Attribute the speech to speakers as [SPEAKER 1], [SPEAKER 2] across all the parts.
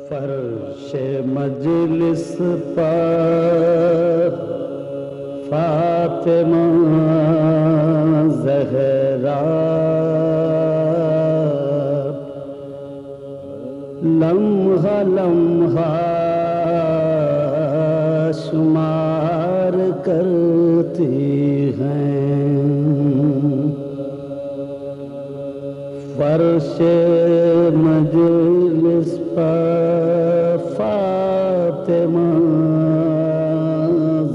[SPEAKER 1] فرش مجلس پر فاطمہ زہرا لمحہ لمحہ شمار کرتی ہیں، فرش مجلس پر فاطمہ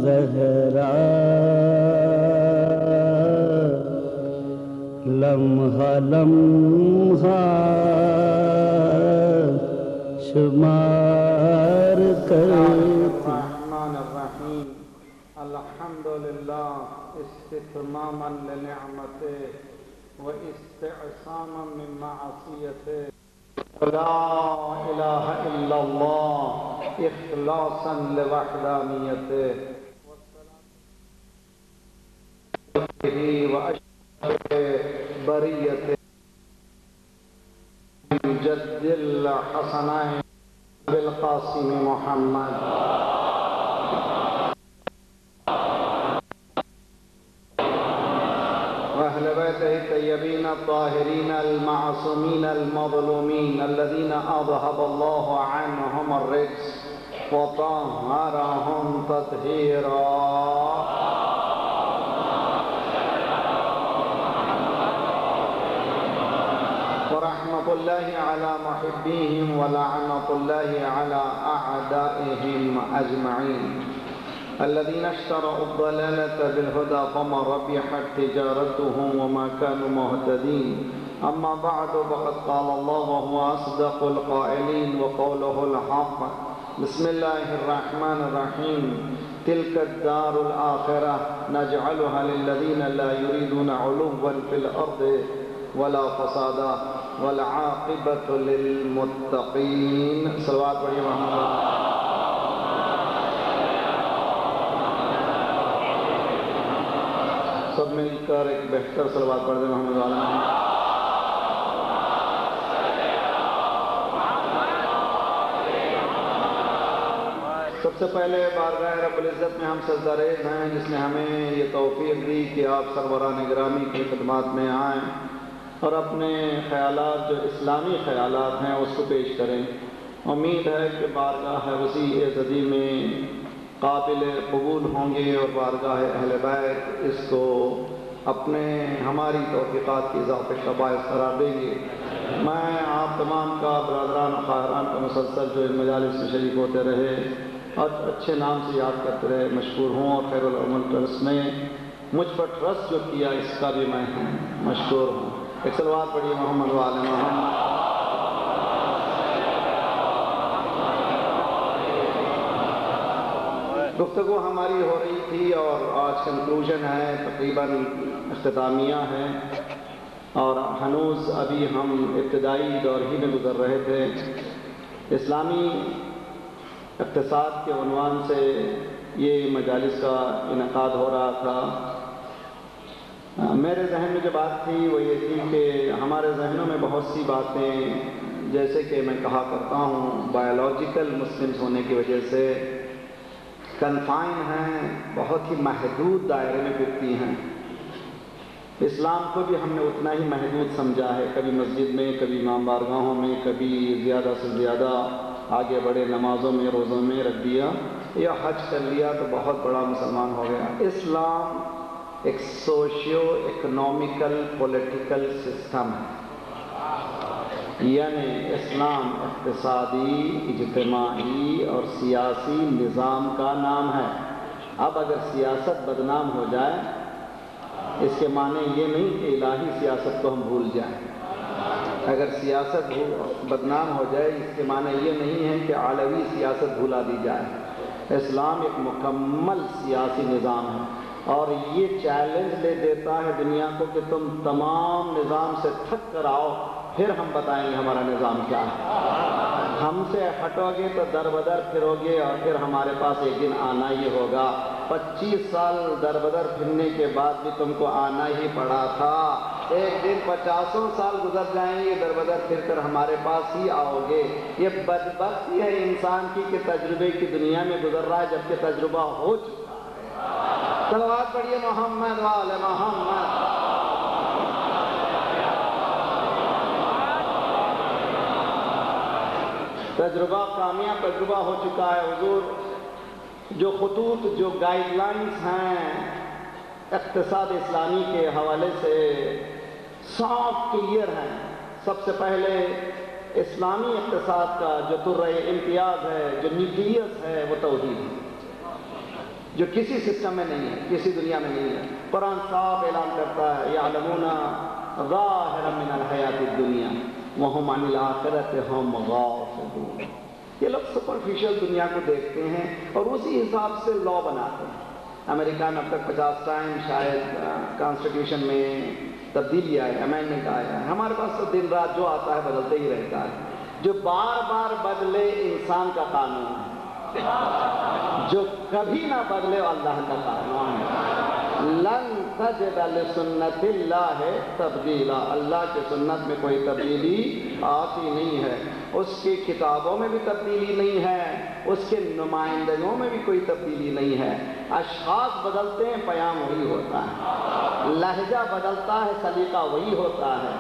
[SPEAKER 1] زہرا لمحہ لمحہ شمار کرتی۔
[SPEAKER 2] الرحمن الرحیم الحمدللہ استتماما لنعمته واستعصاما من معصیته لا الہ الا اللہ اخلاصا لوحدانیته واشرف بریته جد الحسنین بالقاسم محمد وأهل بيته الطيبين الطاهرين المعصومين المظلومين الذين أذهب الله عنهم الرجس وطهرهم تطهيرا ورحمة الله على محبيهم ولعنة الله على أعدائهم أجمعين الذين اشتروا الضلالة بالهدى فما ربحت تجارتهم وما كانوا مهتدين أما بعد فقد قال الله وهو أصدق القائلين وقوله الحق بسم الله الرحمن الرحيم تلك الدار الآخرة نجعلها للذين لا يريدون علوا في الأرض ولا فسادا والعاقبة للمتقين صلوات پڑھیے محمد سب مل کر ایک بہتر صلوات پڑھ دیں محمد والا۔ سب سے پہلے بارگاہ رب العزت میں ہم سجدہ ریز ہیں جس نے ہمیں یہ توفیق دی کہ آپ سروران گرامی کی خدمات میں آئیں اور اپنے خیالات جو اسلامی خیالات ہیں اس کو پیش کریں۔ امید ہے کہ بارگاہ وسیع عزدی میں قابل قبول ہوں گے اور بارگاہ اہل بیت اس کو اپنے ہماری توفیقات کی اضافے کا باعث قرار دیں گے۔ میں آپ تمام کا برادران و خواہران کا مسلسل جو ان مجالس میں شریک ہوتے رہے اور اچھے نام سے یاد کرتے رہے مشکور ہوں، اور خیر العمل ٹرسٹ نے مجھ پر ٹرسٹ جو کیا اس کا بھی میں مشکور ہوں۔ ایک صلوات پڑھیے محمد وآل محمد۔ گفتگو ہماری ہو رہی تھی اور آج کنکلوژن ہے، تقریباً اختتامیہ ہے، اور ہنوز ابھی ہم ابتدائی دور ہی میں گزر رہے تھے۔ اسلامی اقتصاد کے عنوان سے یہ مجالس کا انعقاد ہو رہا تھا۔ میرے ذہن میں جو بات تھی وہ یہ تھی کہ ہمارے ذہنوں میں بہت سی باتیں، جیسے کہ میں کہا کرتا ہوں، بایولوجیکل مسلمز ہونے کی وجہ سے کنفائن ہیں، بہت ہی محدود دائرے میں پھرتی ہیں۔ اسلام کو بھی ہم نے اتنا ہی محدود سمجھا ہے، کبھی مسجد میں، کبھی امام بارگاہوں میں، کبھی زیادہ سے زیادہ آگے بڑے نمازوں میں، روزوں میں رکھ دیا، یا حج کر لیا تو بہت بڑا مسلمان ہو گیا۔ اسلام ایک سوشیو اکنومیکل پولیٹیکل سسٹم ہے، یعنی اسلام اقتصادی، اجتماعی اور سیاسی نظام کا نام ہے۔ اب اگر سیاست بدنام ہو جائے اس کے معنی یہ نہیں کہ الہی سیاست کو ہم بھول جائیں۔ اگر سیاست بدنام ہو جائے اس کے معنی یہ نہیں ہے کہ عالمی سیاست بھولا دی جائے۔ اسلام ایک مکمل سیاسی نظام ہے اور یہ چیلنج لے دیتا ہے دنیا کو کہ تم تمام نظام سے تھک کر آؤ، پھر ہم بتائیں گے ہمارا نظام کیا ہے۔ ہم سے ہٹو گے تو در بدر پھرو گے اور پھر ہمارے پاس ایک دن آنا ہی ہوگا۔ 25 سال در بدر پھرنے کے بعد بھی تم کو آنا ہی پڑا تھا، ایک دن 50 سال گزر جائیں گے در بدر پھر کر ہمارے پاس ہی آؤ گے۔ یہ بدبختی ہے انسان کی کہ تجربے کی دنیا میں گزر رہا ہے جبکہ تجربہ ہو چکا ہے۔ صلوات پڑھیے محمد وآل محمد۔ تجربہ کامیاب تجربہ ہو چکا ہے حضور۔ جو خطوط جو گائیڈ لائنز ہیں اقتصاد اسلامی کے حوالے سے صاف کلیئر ہیں۔ سب سے پہلے اسلامی اقتصاد کا جو طرح امتیاز ہے، جو نیوکلیس ہے، وہ توحید ہے، جو کسی سسٹم میں نہیں ہے، کسی دنیا میں نہیں ہے۔ قرآن صاف اعلان کرتا ہے یعلمون ظاہرا من الحیات الدنیا وہم عن الآخرۃ ہم غافلون۔ یہ لوگ سپرفیشل دنیا کو دیکھتے ہیں اور اسی حساب سے لا بناتے ہیں۔ امریکہ میں اب تک 50 ٹائم شاید کانسٹیٹیوشن میں تبدیلی آئی، امینڈمنٹ آیا ہے۔ ہمارے پاس تو دن رات جو آتا ہے بدلتے ہی رہتا ہے۔ جو بار بار بدلے انسان کا قانون ہے، جو کبھی نہ بدلے اللہ کا قانون ہے۔ لن تجد لسنت اللہ تبدیلا، اللہ کی سنت میں کوئی تبدیلی آتی نہیں ہے۔ اس کی کتابوں میں بھی تبدیلی نہیں ہے، اس کے نمائندگوں میں بھی کوئی تبدیلی نہیں ہے۔ اشخاص بدلتے ہیں، پیام وہی ہوتا ہے، لہجہ بدلتا ہے، سلیقہ وہی ہوتا ہے،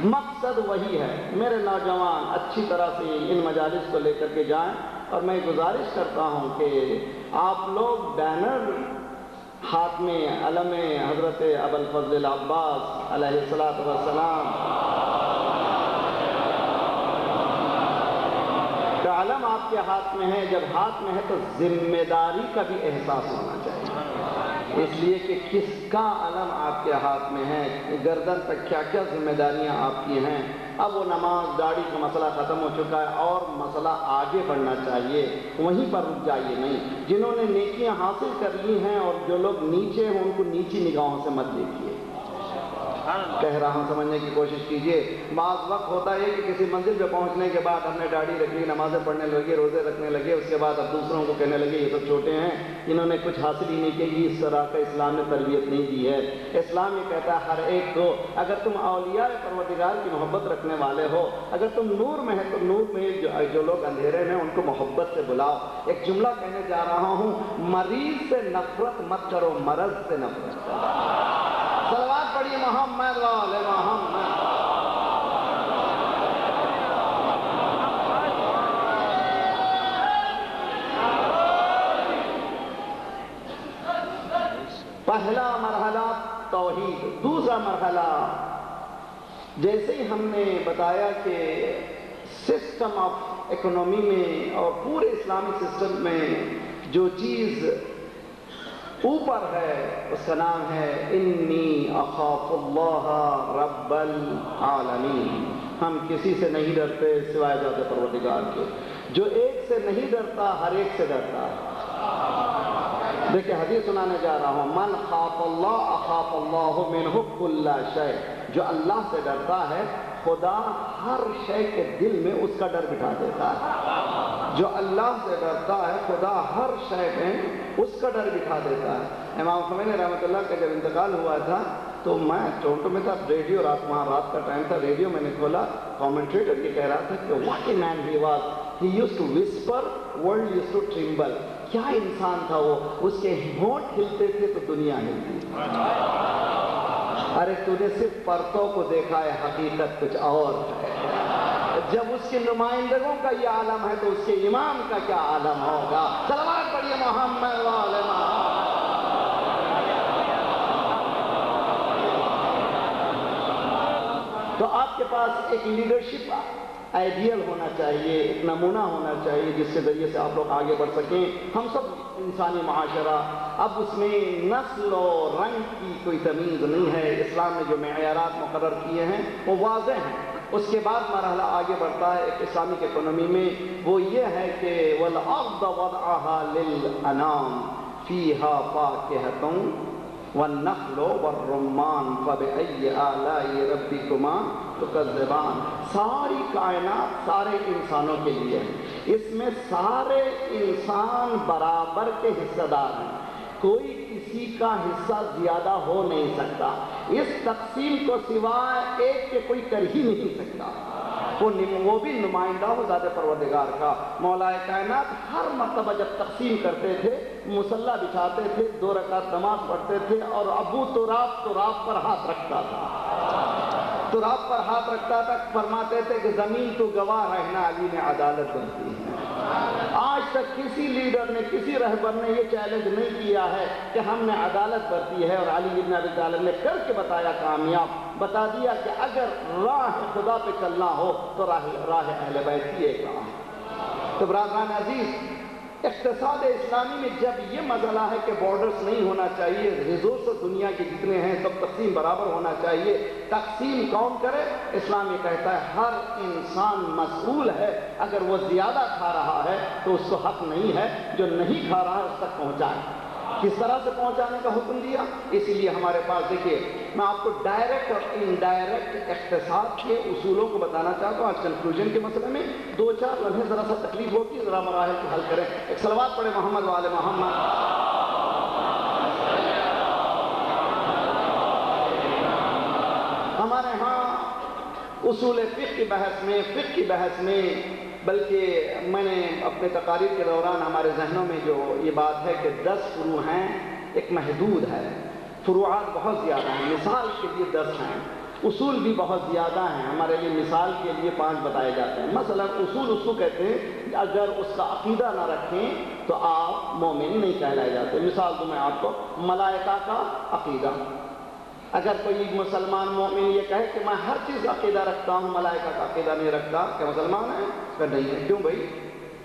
[SPEAKER 2] مقصد وہی ہے۔ میرے نوجوان اچھی طرح سے ان مجالس کو لے کر کے جائیں، اور میں گزارش کرتا ہوں کہ آپ لوگ بینر ہاتھ میں علم حضرت ابوالفضل العباس علیہ السلام کا علم آپ کے ہاتھ میں ہے، جب ہاتھ میں ہے تو ذمہ داری کا بھی احساس ہونا چاہیے، اس لیے کہ کس کا علم آپ کے ہاتھ میں ہے، گردن تک کیا کیا ذمہ داریاں آپ کی ہیں۔ اب وہ نماز داڑھی کا مسئلہ ختم ہو چکا ہے اور مسئلہ آگے بڑھنا چاہیے، وہیں پر رک جائیے نہیں۔ جنہوں نے نیکیاں حاصل کر لی ہیں اور جو لوگ نیچے ہیں ان کو نیچی نگاہوں سے مت دیکھیے۔ کہہ رہا ہوں سمجھنے کی کوشش کیجئے۔ بعض وقت ہوتا ہے کہ کسی منزل پہ پہنچنے کے بعد ہم نے داڑھی رکھ لی، نمازیں پڑھنے لگے، روزے رکھنے لگے، اس کے بعد اب دوسروں کو کہنے لگے یہ سب چھوٹے ہیں، انہوں نے کچھ حاصل ہی نہیں کی۔ اس طرح کا اسلام نے تربیت نہیں دی ہے۔ اسلام یہ کہتا ہے ہر ایک کو، اگر تم اولیاء پروردگار کی محبت رکھنے والے ہو، اگر تم نور میں ہے تو نور میں جو لوگ اندھیرے میں ان کو محبت سے بلاؤ۔ ایک جملہ کہنے جا رہا ہوں، مریض سے نفرت مت کرو، مرض سے نفرت کرو۔ صلوات پڑھیے محمد وآل محمد۔ پہلا مرحلہ توحید۔ دوسرا مرحلہ، جیسے ہی ہم نے بتایا کہ سسٹم آف اکنومی میں اور پورے اسلامی سسٹم میں جو چیز اوپر ہے اس کا نام ہے انی اخاف اللہ رب العالمین۔ ہم کسی سے نہیں ڈرتے سوائے ذات پروردگار کے، جو ایک سے نہیں ڈرتا ہر ایک سے ڈرتا ہے۔ دیکھیں حدیث سنانے جا رہا ہوں، من خاف اللہ اخاف اللہ منہ کل شیء۔ جو اللہ سے ڈرتا ہے خدا ہر شے کے دل میں اس کا ڈر بٹھا دیتا ہے۔ جو اللہ سے ڈرتا ہے خدا ہر شے میں اس کا ڈر بٹھا دیتا ہے۔ امام خمینی رحمۃ اللہ کا جب انتقال ہوا تھا تو میں ٹورنٹو میں تھا، ریڈیو وہاں رات کا ٹائم تھا، ریڈیو میں نے کھولا، کامنٹریٹر یہ کہہ رہا تھا کہ what a man he was, he used to whisper, world used to tremble. کیا انسان تھا وہ، اس کے ہونٹ ہلتے تھے تو دنیا ہلتی تھی۔ ارے تو نے صرف پرتوں کو دیکھا ہے، حقیقت کچھ اور ہے۔ جب اس کے نمائندگوں کا یہ عالم ہے تو اس کے امام کا کیا عالم ہوگا۔ صلوات پڑھیے محمد وآل محمد۔ تو آپ کے پاس ایک لیڈرشپ آئیڈیل ہونا چاہیے، ایک نمونہ ہونا چاہیے جس کے ذریعے سے آپ لوگ آگے بڑھ سکیں۔ ہم سب انسانی معاشرہ، اب اس میں نسل و رنگ کی کوئی تمیز نہیں ہے۔ اسلام نے جو معیارات مقرر کیے ہیں وہ واضح ہیں۔ اس کے بعد مرحلہ آگے بڑھتا ہے ایک اسلامک اکانومی میں، وہ یہ ہے کہ وَالْأَرْضَ وَضْعَهَا لِلْأَنَامِ فِيهَا فَاكِهَةٌ وَالنَّخْلُ وَالرُّمَّانُ فَبِأَيِّ آلَاءِ رَبِّكُمَا تکذبان، ساری کائنات سارے انسانوں کے لیے ہے، اس میں سارے انسان برابر کے حصہ دار ہیں، کوئی کسی کا حصہ زیادہ ہو نہیں سکتا، اس تقسیم کو سوائے ایک کے کوئی کر ہی نہیں سکتا، وہ بھی نمائندہ ہو ذات پروردگار کا۔ مولا کائنات ہر مرتبہ جب تقسیم کرتے تھے مصلی بچھاتے تھے، 2 رکعت نماز پڑھتے تھے، اور ابو تراب پر ہاتھ رکھتا تھا، تراب پر ہاتھ رکھتا تھا، فرماتے تھے کہ زمین تو گواہ رہنا علی نے عدالت بنتی ہے۔ آج تک کسی لیڈر نے، کسی رہبر نے یہ چیلنج نہیں کیا ہے کہ ہم نے عدالت برتی ہے، اور علی ابن ابی طالب نے کر کے بتایا، کامیاب بتا دیا کہ اگر راہ خدا پہ چلنا ہو تو راہ اہل بیت کی ایک راہ ہے۔ تو برادران عزیز، اقتصاد اسلامی میں جب یہ مسئلہ ہے کہ بارڈرز نہیں ہونا چاہیے، ریسورسز دنیا کے جتنے ہیں سب تقسیم برابر ہونا چاہیے، تقسیم کون کرے؟ اسلام یہ کہتا ہے ہر انسان مسئول ہے، اگر وہ زیادہ کھا رہا ہے تو اس کو حق نہیں ہے، جو نہیں کھا رہا ہے اس تک پہنچائے۔ کس طرح سے پہنچانے کا حکم دیا؟ اسی لیے ہمارے پاس دیکھیے، میں آپ کو ڈائریکٹ اور انڈائریکٹ اقتصاد کے اصولوں کو بتانا چاہتا ہوں۔ آج کنکلوژن کے مسئلے میں 2-4 لمحے ذرا سا تکلیف ہوتی ہے، ذرا مراحل کو حل کریں۔ ایک صلوات پڑھے محمد وآل محمد۔ ہمارے ہاں اصول فقہ کی بحث میں بلکہ میں نے اپنے تقاریر کے دوران ہمارے ذہنوں میں جو یہ بات ہے کہ 10 فروع ہیں، ایک محدود ہے، فروعات بہت زیادہ ہیں، مثال کے لیے 10 ہیں، اصول بھی بہت زیادہ ہیں، ہمارے لیے مثال کے لیے 5 بتائے جاتے ہیں۔ مثلا اصول اس کو کہتے ہیں کہ اگر اس کا عقیدہ نہ رکھیں تو آپ مومن نہیں کہلائے جاتے۔ مثال دوں میں آپ کو، ملائکہ کا عقیدہ، اگر کوئی مسلمان مومن یہ کہے کہ میں ہر چیز عقیدہ رکھتا ہوں، ملائکہ کا عقیدہ نہیں رکھتا، کیا مسلمان ہے؟ کہ نہیں ہے۔ کیوں بھائی؟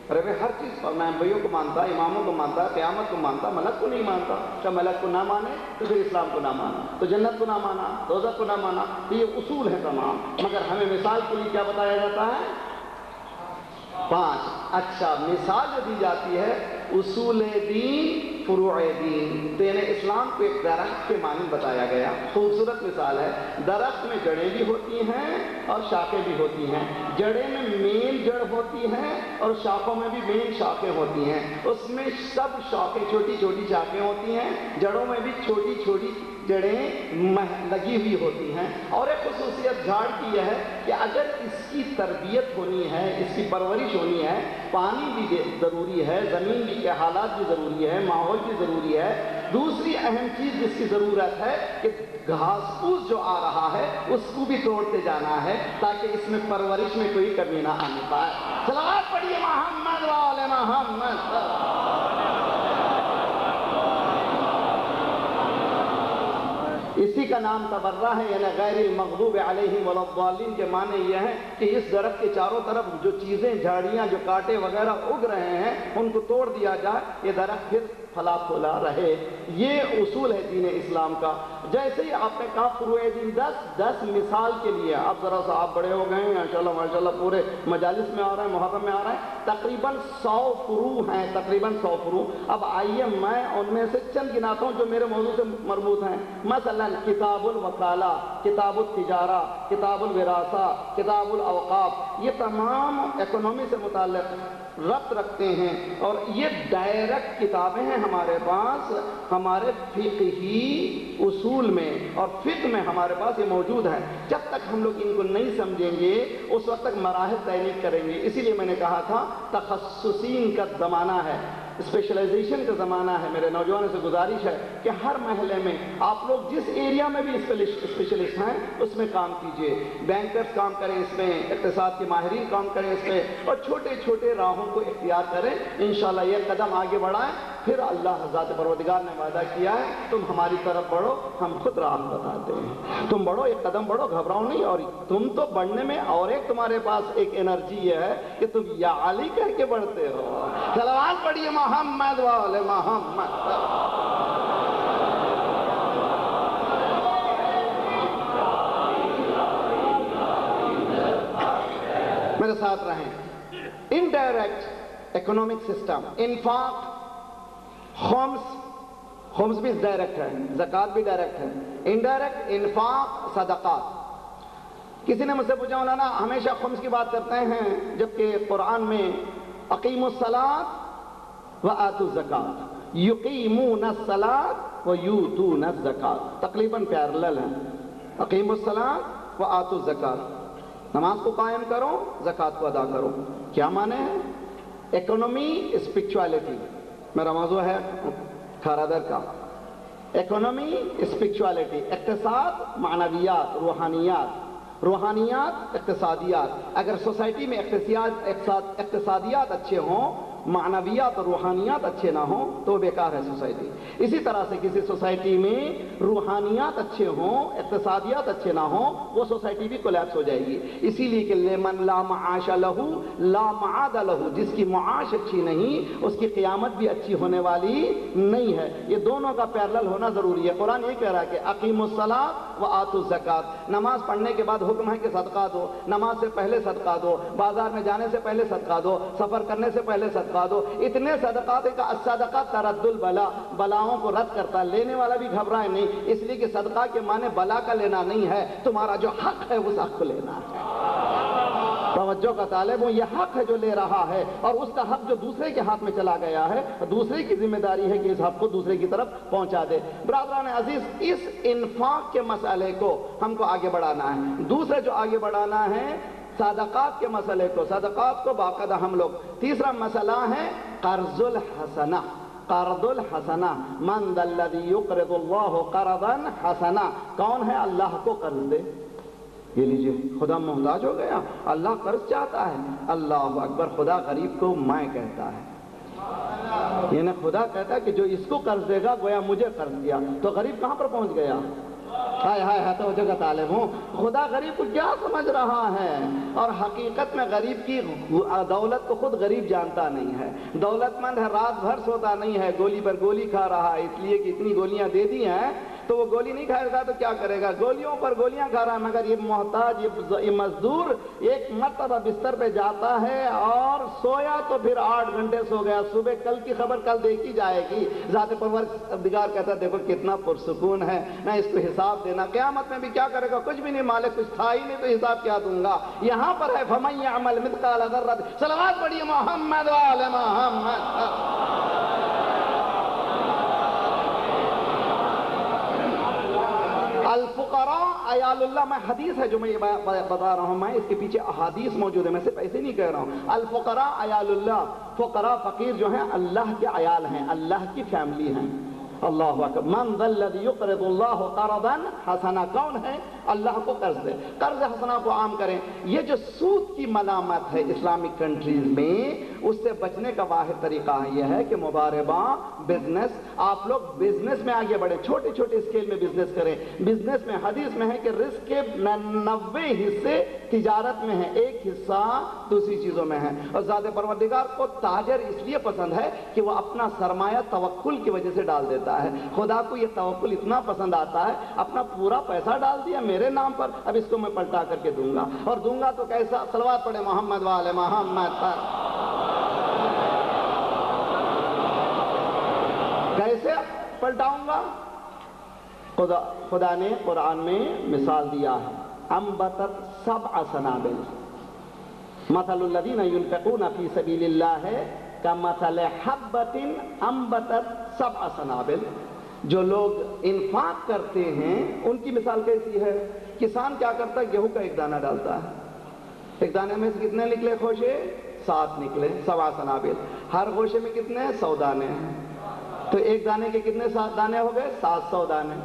[SPEAKER 2] ارے بھائی ہر چیز پر، میں انبیوں کو مانتا، اماموں کو مانتا، قیامت کو مانتا، ملک کو نہیں مانتا۔ کیا ملک کو نہ مانے تو پھر اسلام کو نہ مانا، تو جنت کو نہ مانا، دوزخ کو نہ مانا، یہ اصول ہیں تمام۔ مگر ہمیں مثال کے لیے کیا بتایا جاتا ہے؟ 5۔ اچھا، مثال جو دی جاتی ہے اصول دین فروع دین، دین اسلام کو ایک درخت کے مانند بتایا گیا، خوبصورت مثال ہے۔ درخت میں جڑیں بھی ہوتی ہیں اور شاخیں بھی ہوتی ہیں، جڑیں میں مین جڑ ہوتی ہیں اور شاخوں میں بھی مین شاخیں ہوتی ہیں، اس میں سب شاخیں چھوٹی چھوٹی شاخیں ہوتی ہیں، جڑوں میں بھی چھوٹی چھوٹی جڑیں لگی ہوئی ہوتی ہیں۔ اور ایک خصوصیت جھاڑ کی یہ ہے کہ اگر اس کی تربیت ہونی ہے، اس کی پرورش ہونی ہے، پانی بھی ضروری ہے، زمین کے حالات بھی ضروری ہے، ماحول بھی ضروری ہے۔ دوسری اہم چیز جس کی ضرورت ہے کہ گھاس پھوس جو آ رہا ہے اس کو بھی توڑتے جانا ہے تاکہ اس میں پرورش میں کوئی کمی نہ آنے پائے۔ صلوات پڑھیے محمد وآل محمد۔ اسی کا نام تبرہ ہے، یعنی غیر المغضوب علیہم ولا الضالین کے معنی یہ ہے کہ اس درخت کے چاروں طرف جو چیزیں، جھاڑیاں، جو کانٹے وغیرہ اگ رہے ہیں ان کو توڑ دیا جائے، یہ درخت پھر پھلا پھولا رہے۔ یہ اصول ہے دین اسلام کا۔ جیسے ہی آپ نے کہا فروع دین 10 مثال کے لیے، اب ذرا سا آپ بڑے ہو گئے ہیں ماشاءاللہ پورے مجالس میں آ رہے ہیں، محرم میں آ رہے ہیں، تقریباً 100 فروع ہیں، تقریباً 100 فروع۔ اب آئیے میں ان میں سے چند گناتا ہوں جو میرے موضوع سے مربوط ہیں۔ مثلا کتاب الوکالہ، کتاب التجارہ، کتاب الوراثہ، کتاب الاوقاف، یہ تمام اکنومی سے متعلق ربط رکھتے ہیں، اور یہ ڈائریکٹ کتابیں ہیں ہمارے پاس، ہمارے فقہی اصول میں اور فقہ میں ہمارے پاس یہ موجود ہے۔ جب تک ہم لوگ ان کو نہیں سمجھیں گے اس وقت تک مراحل طے نہیں کریں گے۔ اسی لیے میں نے کہا تھا تخصصین کا زمانہ ہے، اسپیشلائزیشن کا زمانہ ہے۔ میرے نوجوانوں سے گزارش ہے کہ ہر محلے میں آپ لوگ جس ایریا میں بھی اسپیشلسٹ ہیں اس میں کام کیجئے، بینکرز کام کریں اس میں، اقتصاد کے ماہرین کام کریں اس میں، اور چھوٹے چھوٹے راہوں کو اختیار کریں۔ انشاءاللہ یہ قدم آگے بڑھائیں، پھر اللہ ذات پروردگار نے وعدہ کیا ہے تم ہماری طرف بڑھو، ہم خود راہ بتاتے ہیں۔ تم بڑھو، ایک قدم بڑھو، گھبراؤ نہیں۔ اور تم تو بڑھنے میں اور ایک تمہارے پاس ایک انرجی یہ ہے کہ تم یا علی کہہ کے بڑھتے ہو۔ صلوات پڑھیے محمد وآل محمد۔ میرے ساتھ رہیں۔ انڈائریکٹ اکنامک سسٹم، انفاق، خمس بھی ڈائریکٹ ہے، زکوٰۃ بھی ڈائریکٹ ہے، انڈائریکٹ انفاق، صدقات، کسی نے مجھ سے پوچھا مولانا ہمیشہ خمس کی بات کرتے ہیں جبکہ قرآن میں اقیموا الصلاۃ وآتوا الزکاۃ، یقیمون الصلاۃ ویؤتون الزکاۃ، تقریباً پیرلل ہیں. اقیموا الصلاۃ وآتوا الزکاۃ، نماز کو قائم کرو، زکوٰۃ کو ادا کرو. کیا معنی ہے؟ اکانومی اسپرچولیٹی، میرا موضوع ہے کھارادر کا. اکانومی اسپرچولیٹی، اقتصاد معنویات، روحانیات اقتصادیات. اگر سوسائٹی میں اقتصادیات اچھے ہوں، معنویات اور روحانیات اچھے نہ ہوں تو وہ بیکار ہے سوسائٹی. اسی طرح سے کسی سوسائٹی میں روحانیات اچھے ہوں، اقتصادیات اچھے نہ ہوں، وہ سوسائٹی بھی کولیپس ہو جائے گی. اسی لیے کہ لمن لا معاش لہ لا معاد لہ، جس کی معاش اچھی نہیں اس کی قیامت بھی اچھی ہونے والی نہیں ہے. یہ دونوں کا پیرلل ہونا ضروری ہے. قرآن یہ کہہ رہا ہے کہ اقیموا الصلاۃ وآتوا الزکاۃ، نماز پڑھنے کے بعد حکم ہے کہ صدقہ دو، نماز سے پہلے صدقہ دو، بازار میں جانے سے پہلے صدقہ دو، سفر کرنے سے پہلے صدقہ دو. اتنے صدقات کا الصدقہ ترد البلا، بلاؤں کو رد کرتا ہے. لینے والا بھی گھبرائے نہیں، اس لیے کہ صدقہ کے معنی بلا کا لینا نہیں ہے، تمہارا جو حق ہے اس حق کو لینا ہے. توجہ کا طالب ہوں، یہ حق ہے جو لے رہا ہے، اور اس کا حق جو دوسرے کے ہاتھ میں چلا گیا ہے، دوسرے کی ذمہ داری ہے کہ اس حق کو دوسرے کی طرف پہنچا دے. برادران عزیز، اس انفاق کے مسئلے کو ہم کو آگے بڑھانا ہے. دوسرے جو آگے بڑھانا ہے صدقات کے مسئلے کو، صدقات کو باقاعدہ ہم لوگ. تیسرا مسئلہ ہے قرض الحسنہ. قرض الحسنہ، من ذا الذی یقرض اللہ قرضا حسنا، کون ہے اللہ کو قرض دے؟ یہ لیجئے، خدا محتاج ہو گیا، اللہ قرض چاہتا ہے. اللہ اکبر، خدا غریب کو میں کہتا ہے. یعنی خدا کہتا ہے کہ جو اس کو قرض دے گا گویا مجھے قرض دیا. تو غریب کہاں پر پہنچ گیا؟ ہائے ہائے ہائے، توجہ کا طالب ہوں. خدا غریب کو کیا سمجھ رہا ہے؟ اور حقیقت میں غریب کی دولت کو خود غریب جانتا نہیں ہے. دولت مند ہے، رات بھر سوتا نہیں ہے، گولی پر گولی کھا رہا ہے، اس لیے کہ اتنی گولیاں دے دی ہیں تو وہ گولی نہیں کھائے گا تو کیا کرے گا؟ گولیوں پر گولیاں کھا رہا ہے. مگر یہ محتاج، یہ مزدور ایک مرتبہ بستر پہ جاتا ہے اور سویا تو پھر 8 گھنٹے سو گیا، صبح کل کی خبر کل دیکھی جائے گی. ذات پروردگار کہتا ہے دیکھو کتنا پرسکون ہے، نہ اس کو حساب دینا. قیامت میں بھی کیا کرے گا؟ کچھ بھی نہیں، مالک کچھ تھا ہی نہیں تو حساب کیا دوں گا. یہاں پر ہے فَمَن يَعْمَلْ مِثْقَالَ ذَرَّةٍ. صلوات پڑھیے محمد وآل محمد. الفقراء عیال اللہ، میں حدیث ہے جو میں یہ بتا رہا ہوں، میں اس کے پیچھے احادیث موجود ہے، میں صرف ایسے نہیں کہہ رہا ہوں. الفقراء عیال اللہ، فقراء فقیر جو ہیں اللہ کے عیال ہیں، اللہ کی فیملی ہیں. اللہ اکبر. من ذا الذی یقرض اللہ قرضا حسنا، کون ہے اللہ کو قرض دے. قرض حسنا کو عام کریں. یہ جو سود کی ملامت ہے اسلامک کنٹریز میں، اس سے بچنے کا واحد طریقہ یہ ہے کہ مضاربہ، بزنس. آپ لوگ بزنس میں آگے بڑھیں، چھوٹے چھوٹے اسکیل میں بزنس کریں. بزنس میں حدیث میں ہے کہ رزق کے 90 حصے تجارت میں ہیں، 1 حصہ دوسری چیزوں میں ہے. اور ذات پروردگار کو تاجر اس لیے پسند ہے کہ وہ اپنا سرمایہ توکل کی وجہ سے ڈال دیتا ہے. خدا کو یہ توکل اتنا پسند آتا ہے، اپنا پورا پیسہ ڈال دیا میرے نام پر، اب اس کو میں پلٹا کر کے دوں گا. اور دوں گا تو کیسا؟ صلوات پڑھے محمد وآل محمد پر. کیسے پلٹاؤں گا؟ خدا نے قرآن میں مثال دیا ہے. انبتت 7 سنابل، مثل الذین ينفقون فی سبیل اللہ کمثل حبۃ انبتت 7 سنابل. جو لوگ انفاق کرتے ہیں ان کی مثال کیسی ہے؟ کسان کیا کرتا ہے؟ گیہوں کا 1 دانہ ڈالتا ہے، 1 دانے میں سے کتنے نکلے خوشے؟ 7 نکلے. 7 سنابل. ہر گوشے میں کتنے؟ 100 دانے ہیں. تو 1 دانے کے کتنے 7 دانے ہو گئے؟ 700 دانے.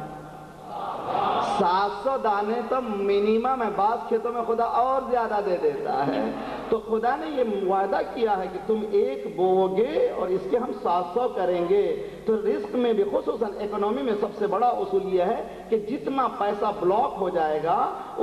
[SPEAKER 2] 700 دانے تو منیمم ہے، بعض کھیتوں میں خدا اور زیادہ دے دیتا ہے. تو خدا نے یہ وعدہ کیا ہے کہ تم 1 بوؤ گے اور اس کے ہم 700 کریں گے. تو رزق میں بھی، خصوصاً اکنومی میں سب سے بڑا اصول یہ ہے کہ جتنا پیسہ بلاک ہو جائے گا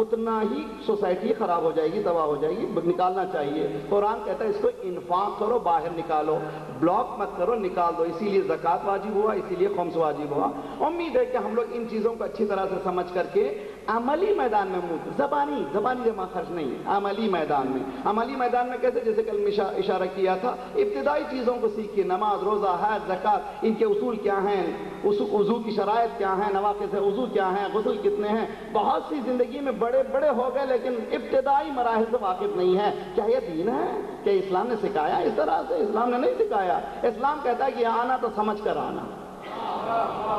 [SPEAKER 2] اتنا ہی سوسائٹی خراب ہو جائے گی، تباہ ہو جائے گی. نکالنا چاہیے. قرآن کہتا ہے اس کو انفاق کرو، باہر نکالو، بلاک مت کرو، نکال دو. اسی لیے زکوٰۃ واجب ہوا، اسی لیے خمس واجب ہوا. امید ہے کہ ہم لوگ ان چیزوں کو اچھی طرح سے سمجھ کر کے عملی میدان میں منہ زبانی جمع خرچ نہیں، عملی میدان میں کیسے؟ جیسے کل اشارہ کیا تھا، ابتدائی چیزوں کو سیکھیے، نماز، روزہ، حج، زکات، ان کے اصول کیا ہیں، وضو کی شرائط کیا ہیں، نواقض وضو کیا ہیں، غسل کتنے ہیں. بہت سی زندگی میں بڑے ہو گئے لیکن ابتدائی مراحل سے واقف نہیں ہے. کیا یہ دین ہے؟ کیا اسلام نے سکھایا اس طرح سے؟ اسلام نے نہیں سکھایا. اسلام کہتا ہے کہ آنا تو سمجھ کر آنا.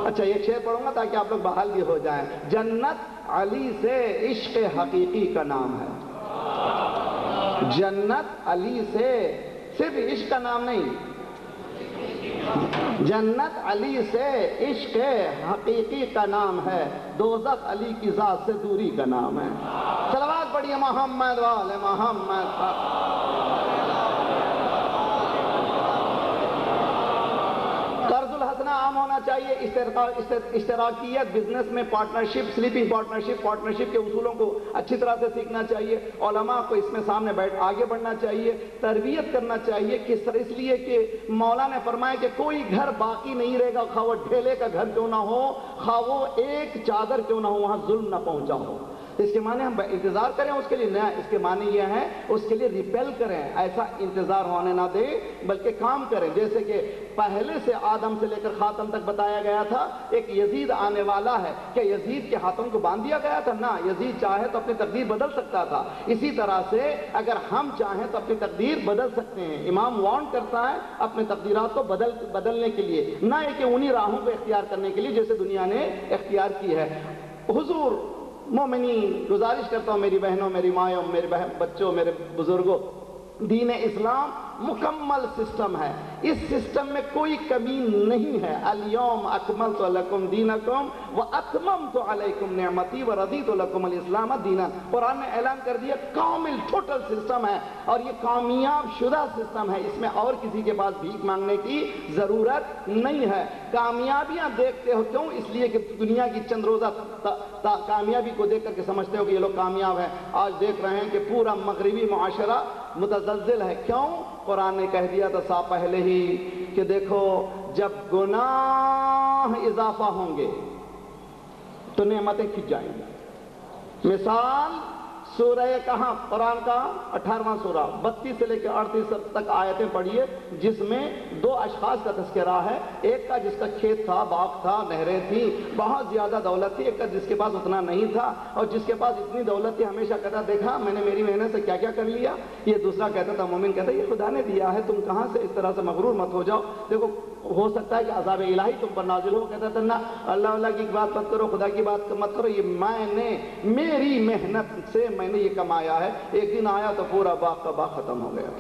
[SPEAKER 2] اچھا ایک شعر پڑھوں گا تاکہ آپ لوگ بحال بھی ہو جائیں. جنت علی سے عشق حقیقی کا نام ہے. جنت علی سے صرف عشق کا نام نہیں، جنت علی سے عشق حقیقی کا نام ہے، دوزخ علی کی ذات سے دوری کا نام ہے. صلوات پڑھیے محمد والے محمد. قرض الحسنہ عام ہونا چاہیے. اشتراکیت، بزنس میں پارٹنرشپ، سلیپنگ پارٹنرشپ کے اصولوں کو اچھی طرح سے سیکھنا چاہیے. علماء کو اس میں سامنے آگے بڑھنا چاہیے، تربیت کرنا چاہیے. کس طرح؟ اس لیے کہ مولا نے فرمایا کہ کوئی گھر باقی نہیں رہے گا، خواہ وہ ڈھیلے کا گھر کیوں نہ ہو، خواہ وہ ایک چادر کیوں نہ ہو، وہاں ظلم نہ پہنچا ہو. اس کے معنی ہم انتظار کریں اس کے لیے نہ، اس کے معنی یہ ہے اس کے لیے ریپیل کریں. ایسا انتظار ہونے نہ دیں بلکہ کام کریں. جیسے کہ پہلے سے آدم سے لے کر خاتم تک بتایا گیا تھا ایک یزید آنے والا ہے. کیا یزید کے ہاتھوں کو باندھ دیا گیا تھا؟ نہ، یزید چاہے تو اپنی تقدیر بدل سکتا تھا. اسی طرح سے اگر ہم چاہیں تو اپنی تقدیر بدل سکتے ہیں. امام وارن کرتا ہے اپنے تقدیرات کو بدلنے کے لیے، نہ کہ انہی راہوں کو اختیار کرنے کے لیے جیسے دنیا نے اختیار کی ہے. حضور مومنین، گزارش کرتا ہوں میری بہنوں، میری مائوں، میرے بچوں، میرے بزرگوں، دین اسلام مکمل سسٹم ہے. اس سسٹم میں کوئی کمی نہیں ہے. الیوم اکملت لکم دینکم واتممت علیکم نعمتی ورضیت لکم الاسلام دینا. قرآن نے اعلان کر دیا کامل ٹوٹل سسٹم ہے اور یہ کامیاب شدہ سسٹم ہے. اس میں اور کسی کے پاس بھیک مانگنے کی ضرورت نہیں ہے. کامیابیاں دیکھتے ہو کیوں؟ اس لیے کہ دنیا کی چند روزہ کامیابی کو دیکھ کر کے سمجھتے ہو کہ یہ لوگ کامیاب ہیں. آج دیکھ رہے ہیں کہ پورا مغربی معاشرہ متزلزل ہے. کیوں؟ قرآن نے کہہ دیا تھا صاحب پہلے ہی کہ دیکھو جب گناہ اضافہ ہوں گے تو نعمتیں کھنچ جائیں گی. مثال سورہ کہاں، قرآن کا 18واں سورہ 32 سے لے کے 38 تک آیتیں پڑھیے جس میں دو اشخاص کا تذکرہ ہے. ایک کا جس کا کھیت تھا، باغ تھا، نہریں تھیں، بہت زیادہ دولت تھی. ایک کا جس کے پاس اتنا نہیں تھا اور جس کے پاس اتنی دولت تھی ہمیشہ کہتا دیکھا میں نے میری محنت سے کیا کیا کر لیا. یہ دوسرا کہتا تھا، مومن کہتا یہ خدا نے دیا ہے، تم کہاں سے اس طرح سے مغرور مت ہو جاؤ، دیکھو ہو سکتا ہے کہ عذاب الہی تم پر نازل ہو. کہتا تھا نہ، اللہ کی بات مت کرو، خدا کی بات مت کرو، یہ میں نے میری محنت سے میں نے یہ کمایا ہے. ایک دن آیا تو پورا باغ کا باغ ختم ہو گیا.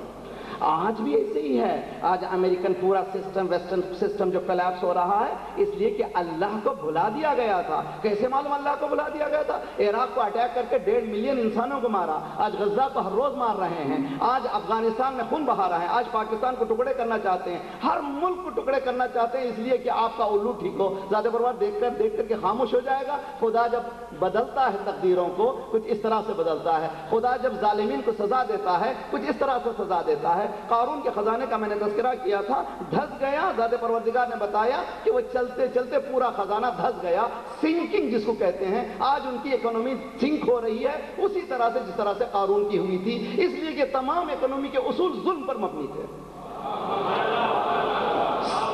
[SPEAKER 2] آج بھی ایسے ہی ہے. آج امریکن پورا سسٹم، ویسٹرن سسٹم جو کلیپس ہو رہا ہے اس لیے کہ اللہ کو بھلا دیا گیا تھا. کیسے معلوم اللہ کو بھلا دیا گیا تھا؟ عراق کو اٹیک کر کے 1.5 ملین انسانوں کو مارا. آج غزہ کو ہر روز مار رہے ہیں. آج افغانستان میں خون بہا رہے ہیں. آج پاکستان کو ٹکڑے کرنا چاہتے ہیں. ہر ملک کو ٹکڑے کرنا چاہتے ہیں اس لیے کہ آپ کا الو ٹھیک ہو. زیادہ برباد دیکھ کر کے خاموش ہو جائے گا. خدا جب بدلتا ہے تقدیروں کو کچھ اس طرح سے بدلتا ہے. خدا جب ظالمین کو سزا دیتا ہے کچھ اس طرح سے سزا دیتا ہے. قارون کے خزانے کا میں نے تذکرہ کیا تھا، دھس گیا. ذات پروردگار نے بتایا کہ وہ چلتے چلتے پورا خزانہ دھس گیا. سنکنگ جس کو کہتے ہیں، آج ان کی اکانومی سنک ہو رہی ہے اسی طرح سے جس طرح سے قارون کی ہوئی تھی. اس لیے کہ تمام اکانومی کے اصول ظلم پر مبنی تھے.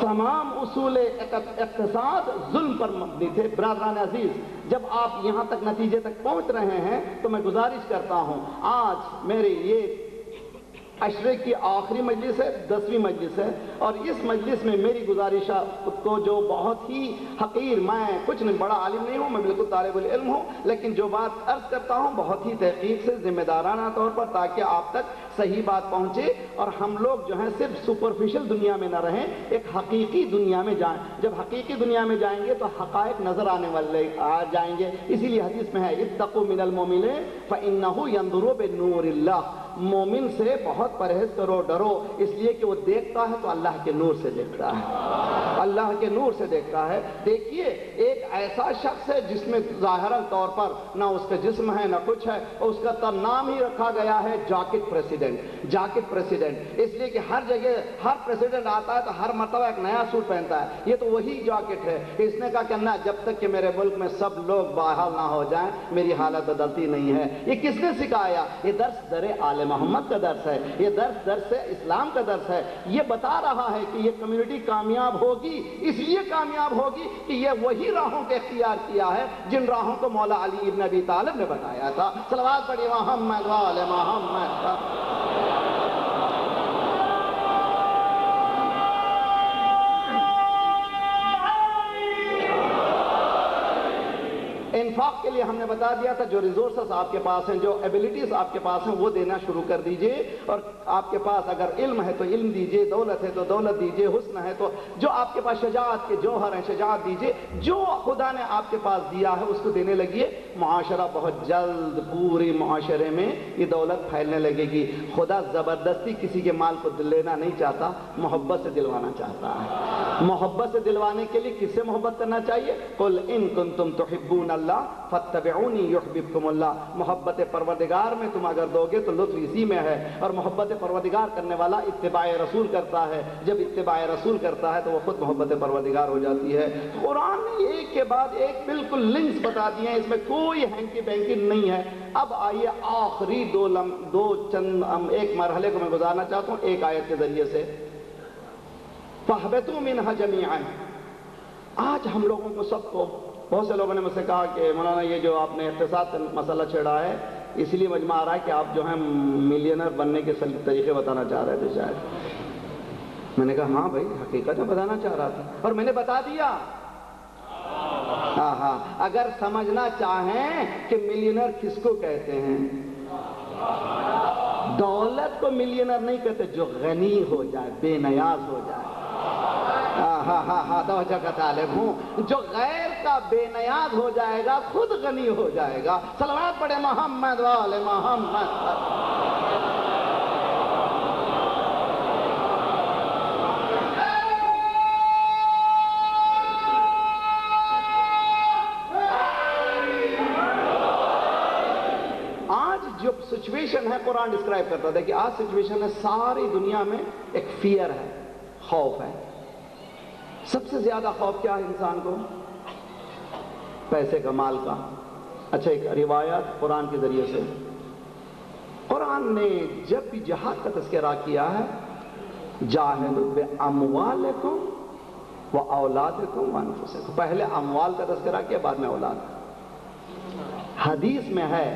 [SPEAKER 2] تمام اصول اقتصاد ظلم پر مبنی تھے. برادران عزیز، جب آپ یہاں تک نتیجے تک پہنچ رہے ہیں تو میں گزارش کرتا ہوں، آج میرے یہ عشرے کی آخری مجلس ہے، 10ویں مجلس ہے، اور اس مجلس میں میری گزارش کو جو بہت ہی حقیر، میں کچھ نہیں، بڑا عالم نہیں ہوں، میں بالکل طالب العلم ہوں، لیکن جو بات عرض کرتا ہوں بہت ہی تحقیق سے، ذمہ دارانہ طور پر، تاکہ آپ تک صحیح بات پہنچے اور ہم لوگ جو ہیں صرف سپرفیشل دنیا میں نہ رہیں، ایک حقیقی دنیا میں جائیں. جب حقیقی دنیا میں جائیں گے تو حقائق نظر آنے والے آ جائیں گے. اسی لیے حدیث میں ہے اتقوا من المؤمن فإنه ينظر بنور اللہ. مومن سے بہت پرہیز کرو، ڈرو، اس لیے کہ وہ دیکھتا ہے تو اللہ کے نور سے دیکھتا ہے. اللہ کے نور سے دیکھتا ہے۔ دیکھیے ایک ایسا شخص ہے جس میں ظاہراً طور پر نہ اس کا جسم ہے نہ کچھ ہے، اور اس کا نام ہی رکھا گیا ہے جاکٹ پریسیڈنٹ، جاکٹ پریسیڈنٹ، اس لیے کہ ہر جگہ ہر پریسیڈنٹ آتا ہے تو ہر مرتبہ ایک نیا سوٹ پہنتا ہے، یہ تو وہی جاکٹ ہے۔ اس نے کہا کہ نہ، جب تک کہ میرے ملک میں سب لوگ بحال نہ ہو جائیں میری حالت بدلتی نہیں ہے۔ یہ کس نے سکھایا؟ یہ درس در آل محمد کا درس ہے، یہ درس اسلام کا درس ہے۔ یہ بتا رہا ہے کہ یہ کمیونٹی کامیاب ہوگی، اس لیے کامیاب ہوگی کہ یہ وہی راہوں کے اختیار کیا ہے جن راہوں کو مولا علی ابن ابی طالب نے بتایا تھا۔ صلوات پڑھیے محمد و آل محمد۔ انفاق کے لیے ہم نے بتا دیا تھا، جو ریسورسز آپ کے پاس ہیں، جو ایبیلٹیز آپ کے پاس ہیں، وہ دینا شروع کر دیجئے، اور آپ کے پاس اگر علم ہے تو علم دیجئے، دولت ہے تو دولت دیجئے، حسن ہے تو جو آپ کے پاس شجاعت کے جوہر ہیں شجاعت دیجئے، جو خدا نے آپ کے پاس دیا ہے اس کو دینے لگیے۔ معاشرہ بہت جلد پورے معاشرے میں یہ دولت پھیلنے لگے گی۔ خدا زبردستی کسی کے مال کو لینا نہیں چاہتا، محبت سے دلوانا چاہتا ہے۔ محبت سے دلوانے کے لیے کس سے محبت کرنا چاہیے؟ قل ان کنتم تحبون اللہ فاتبعونی یحببکم اللہ۔ محبت پروردگار میں تم اگر دو گے تو لطف اسی میں ہے، اور محبت پروردگار کرنے والا اتباع رسول کرتا ہے، جب اتباع رسول کرتا ہے تو وہ خود محبت پروردگار ہو جاتی ہے۔ قرآن نے ایک کے بعد ایک بالکل لنکس بتا دیے ہیں، اس میں کوئی ہینکی پینکی نہیں ہے۔ اب آئیے آخری ایک مرحلے کو میں گزارنا چاہتا ہوں ایک آیت کے ذریعے سے۔ فَاهْبِطُوا مِنْهَا جَمِيعًا۔ آج ہم لوگوں کو سب کو، بہت سے لوگوں نے مجھ سے کہا کہ مولانا یہ جو آپ نے اقتصاد کا مسئلہ چھیڑا ہے اس لیے مجمع آ رہا ہے کہ آپ جو ہیں ملینر بننے کے طریقے بتانا چاہ رہے تھے شاید۔ میں نے کہا ہاں بھائی حقیقت میں بتانا چاہ رہا تھا اور میں نے بتا دیا۔ ہاں اگر سمجھنا چاہیں کہ ملینر کس کو کہتے ہیں، دولت کو ملینر نہیں کہتے، جو غنی ہو جائے، بے نیاز ہو جائے۔ توجہ کا طالب ہوں، جو غیر کا بے نیاز ہو جائے گا خود غنی ہو جائے گا۔ صلوات پڑھے محمد و آل محمد۔ آج جو سچویشن ہے قرآن ڈسکرائب کرتا تھا کہ آج سچویشن ہے ساری دنیا میں ایک فیئر ہے، خوف ہے۔ سب سے زیادہ خوف کیا ہے انسان کو؟ پیسے کا، مال کا۔ اچھا ایک روایت قرآن کے ذریعے سے، قرآن نے جب بھی جہاد کا تذکرہ کیا ہے، جاہدوا باموالکم واولادکم وانفسکم، پہلے اموال کا تذکرہ کیا بعد میں اولاد۔ حدیث میں ہے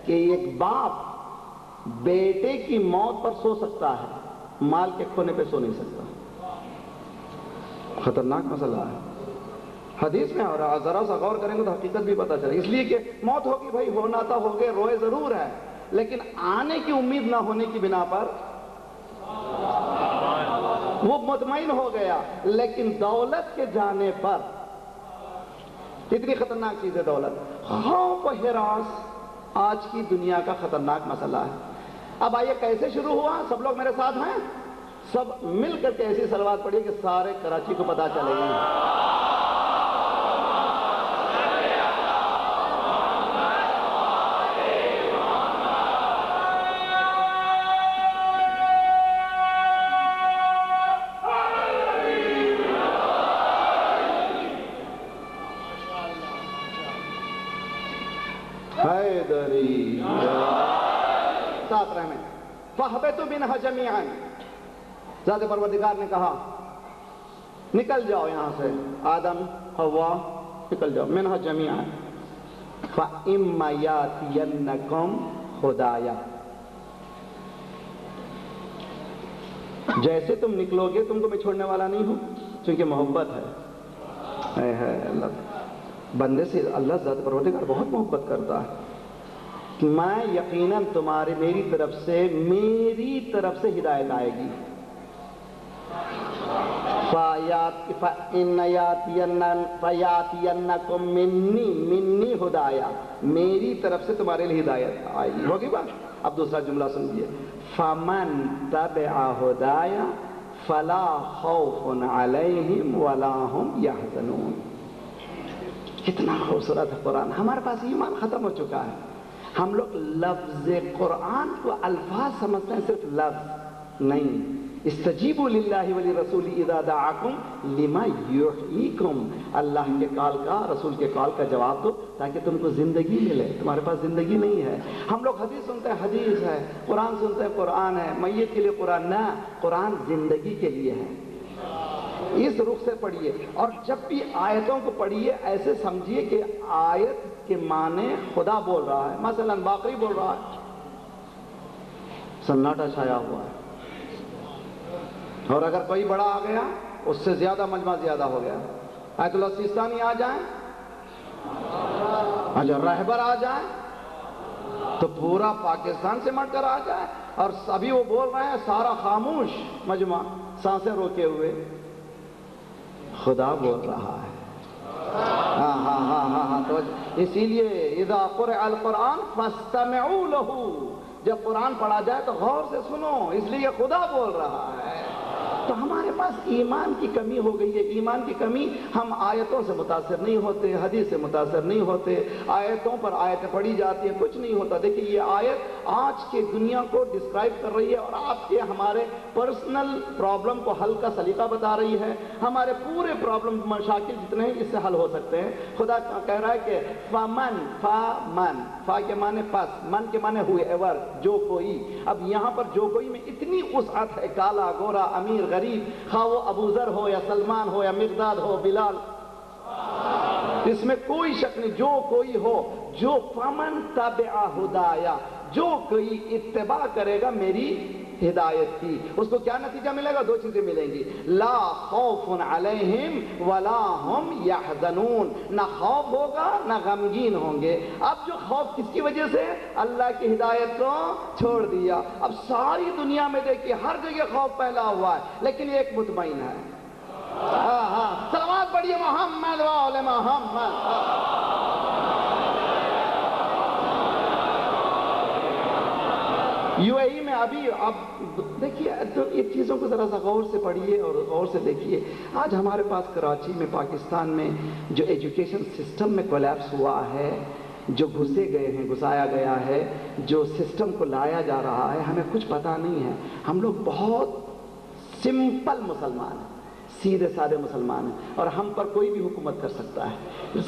[SPEAKER 2] کہ ایک باپ بیٹے کی موت پر سو سکتا ہے، مال کے کھونے پہ سو نہیں سکتا۔ خطرناک مسئلہ ہے حدیث میں، اور ذرا سا غور کریں گے تو حقیقت بھی پتہ چلے۔ اس لیے کہ موت ہوگی بھائی، ہونا تو ہو گئے، روئے ضرور ہے، لیکن آنے کی امید نہ ہونے کی بنا پر وہ مطمئن ہو گیا۔ لیکن دولت کے جانے پر کتنی خطرناک چیز ہے دولت۔ خوف و ہراس آج کی دنیا کا خطرناک مسئلہ ہے۔ اب آئیے کیسے شروع ہوا، سب لوگ میرے ساتھ ہیں، سب مل کر کے ایسی صلوات پڑھیے کہ سارے کراچی کو پتہ چلے گی۔ حیدری ساتھ رہنے۔ فَاهْبِطُوا مِنْهَا جَمِيعًا۔ ذات پروردگار نے کہا نکل جاؤ یہاں سے، آدم حوا نکل جاؤ، منہا جمیعا فَإِمَّا يَأْتِيَنَّكُمْ هُدَايَا۔ جیسے تم نکلو گے تم کو میں چھوڑنے والا نہیں ہوں، چونکہ محبت ہے۔ اللہ بندے سے اللہ ذات پروردگار بہت محبت کرتا ہے۔ میں یقیناً میری طرف سے ہدایت آئے گی۔ فَيَأْتِيَنَّكُمْ مِنِّي ہدایا، میری طرف سے تمہارے لیے ہدایت آئے گی۔ ہوگی بات؟ اب دوسرا جملہ سنیے، فَمَنْ تَبِعَ ہدایا فلا خوف علیہم ولا ہم یحزنون. کتنا خوبصورت ہے قرآن. ہمارے پاس ایمان ختم ہو چکا ہے. ہم لوگ لفظ قرآن کو الفاظ سمجھتے ہیں, صرف لفظ نہیں. استجیبوا للہ ولرسولہ اذا دعاکم لما یحییکم. اللہ کے کال کا, رسول کے کال کا جواب دو تاکہ تم کو زندگی ملے. تمہارے پاس زندگی نہیں ہے. ہم لوگ حدیث سنتے ہیں, حدیث ہے. قرآن سنتے ہیں, قرآن ہے. میت کے لیے قرآن نہ, قرآن زندگی کے لیے ہے. اس رخ سے پڑھیے, اور جب بھی آیتوں کو پڑھیے ایسے سمجھیے کہ آیت کے معنی خدا بول رہا ہے. مثلا باقری بول رہا ہے, سناٹا چھایا ہوا ہے, اور اگر کوئی بڑا آ گیا اس سے زیادہ مجمع زیادہ ہو گیا. آیت اللہ سیستانی آ جائیں, اگر رہبر آ جائیں تو پورا پاکستان سے مٹ کر آ جائے, اور ابھی وہ بول رہے ہیں سارا خاموش مجمع سانسیں روکے ہوئے. خدا بول رہا ہے. ہاں ہاں ہاں ہاں ہاں. تو اسی لیے اذا قرئ القرآن فاستمعوا له, جب قرآن پڑھا جائے تو غور سے سنو, اس لیے خدا بول رہا ہے. تو ہمارے پاس ایمان کی کمی ہو گئی ہے. ایمان کی کمی, ہم آیتوں سے متاثر نہیں ہوتے, حدیث سے متاثر نہیں ہوتے, آیتوں پر آیتیں پڑھی جاتی ہیں, کچھ نہیں ہوتا. دیکھیں یہ آیت آج کے دنیا کو ڈسکرائب کر رہی ہے, اور آپ کے ہمارے پرسنل پرابلم کو حل کا سلیقہ بتا رہی ہے. ہمارے پورے پرابلم مشاکل جتنے ہیں اس سے حل ہو سکتے ہیں. خدا کہہ رہا ہے کہ فمن, فمن, فا کے معنی پس, من کے معنی ہوئے ایور, جو کوئی. اب یہاں پر جو کوئی میں اتنی وسعت ہے, کالا گورا امیر غریب, خواہ وہ ابو ذر ہو یا سلمان ہو یا مقداد ہو بلال, اس میں کوئی شک نہیں. جو کوئی ہو, جو فمن تبع ہدایا, جو کوئی اتباع کرے گا میری ہدایت کی, اس کو کیا نتیجہ ملے گا؟ دو چیزیں ملیں گی. لا خوف علیہم ولا ہم یحزنون, نہ خوف ہوگا نہ غمگین ہوں گے. اب جو خوف کس کی وجہ سے؟ اللہ کی ہدایت کو چھوڑ دیا. اب ساری دنیا میں دیکھیے ہر جگہ خوف پھیلا ہوا ہے, لیکن ایک مطمئن ہے. ہاں ہاں, سلوات پڑھیے محمد و آل محمد. یو اے ای میں ابھی, اب دیکھیے تو یہ چیزوں کو ذرا سا غور سے پڑھیے اور غور سے دیکھیے. آج ہمارے پاس کراچی میں, پاکستان میں جو ایجوکیشن سسٹم میں کولیپس ہوا ہے, جو گھسے گئے ہیں, گھسایا گیا ہے, جو سسٹم کو لایا جا رہا ہے, ہمیں کچھ پتہ نہیں ہے. ہم لوگ بہت سمپل مسلمان ہیں, سیدھے سادے مسلمان ہیں, اور ہم پر کوئی بھی حکومت کر سکتا ہے.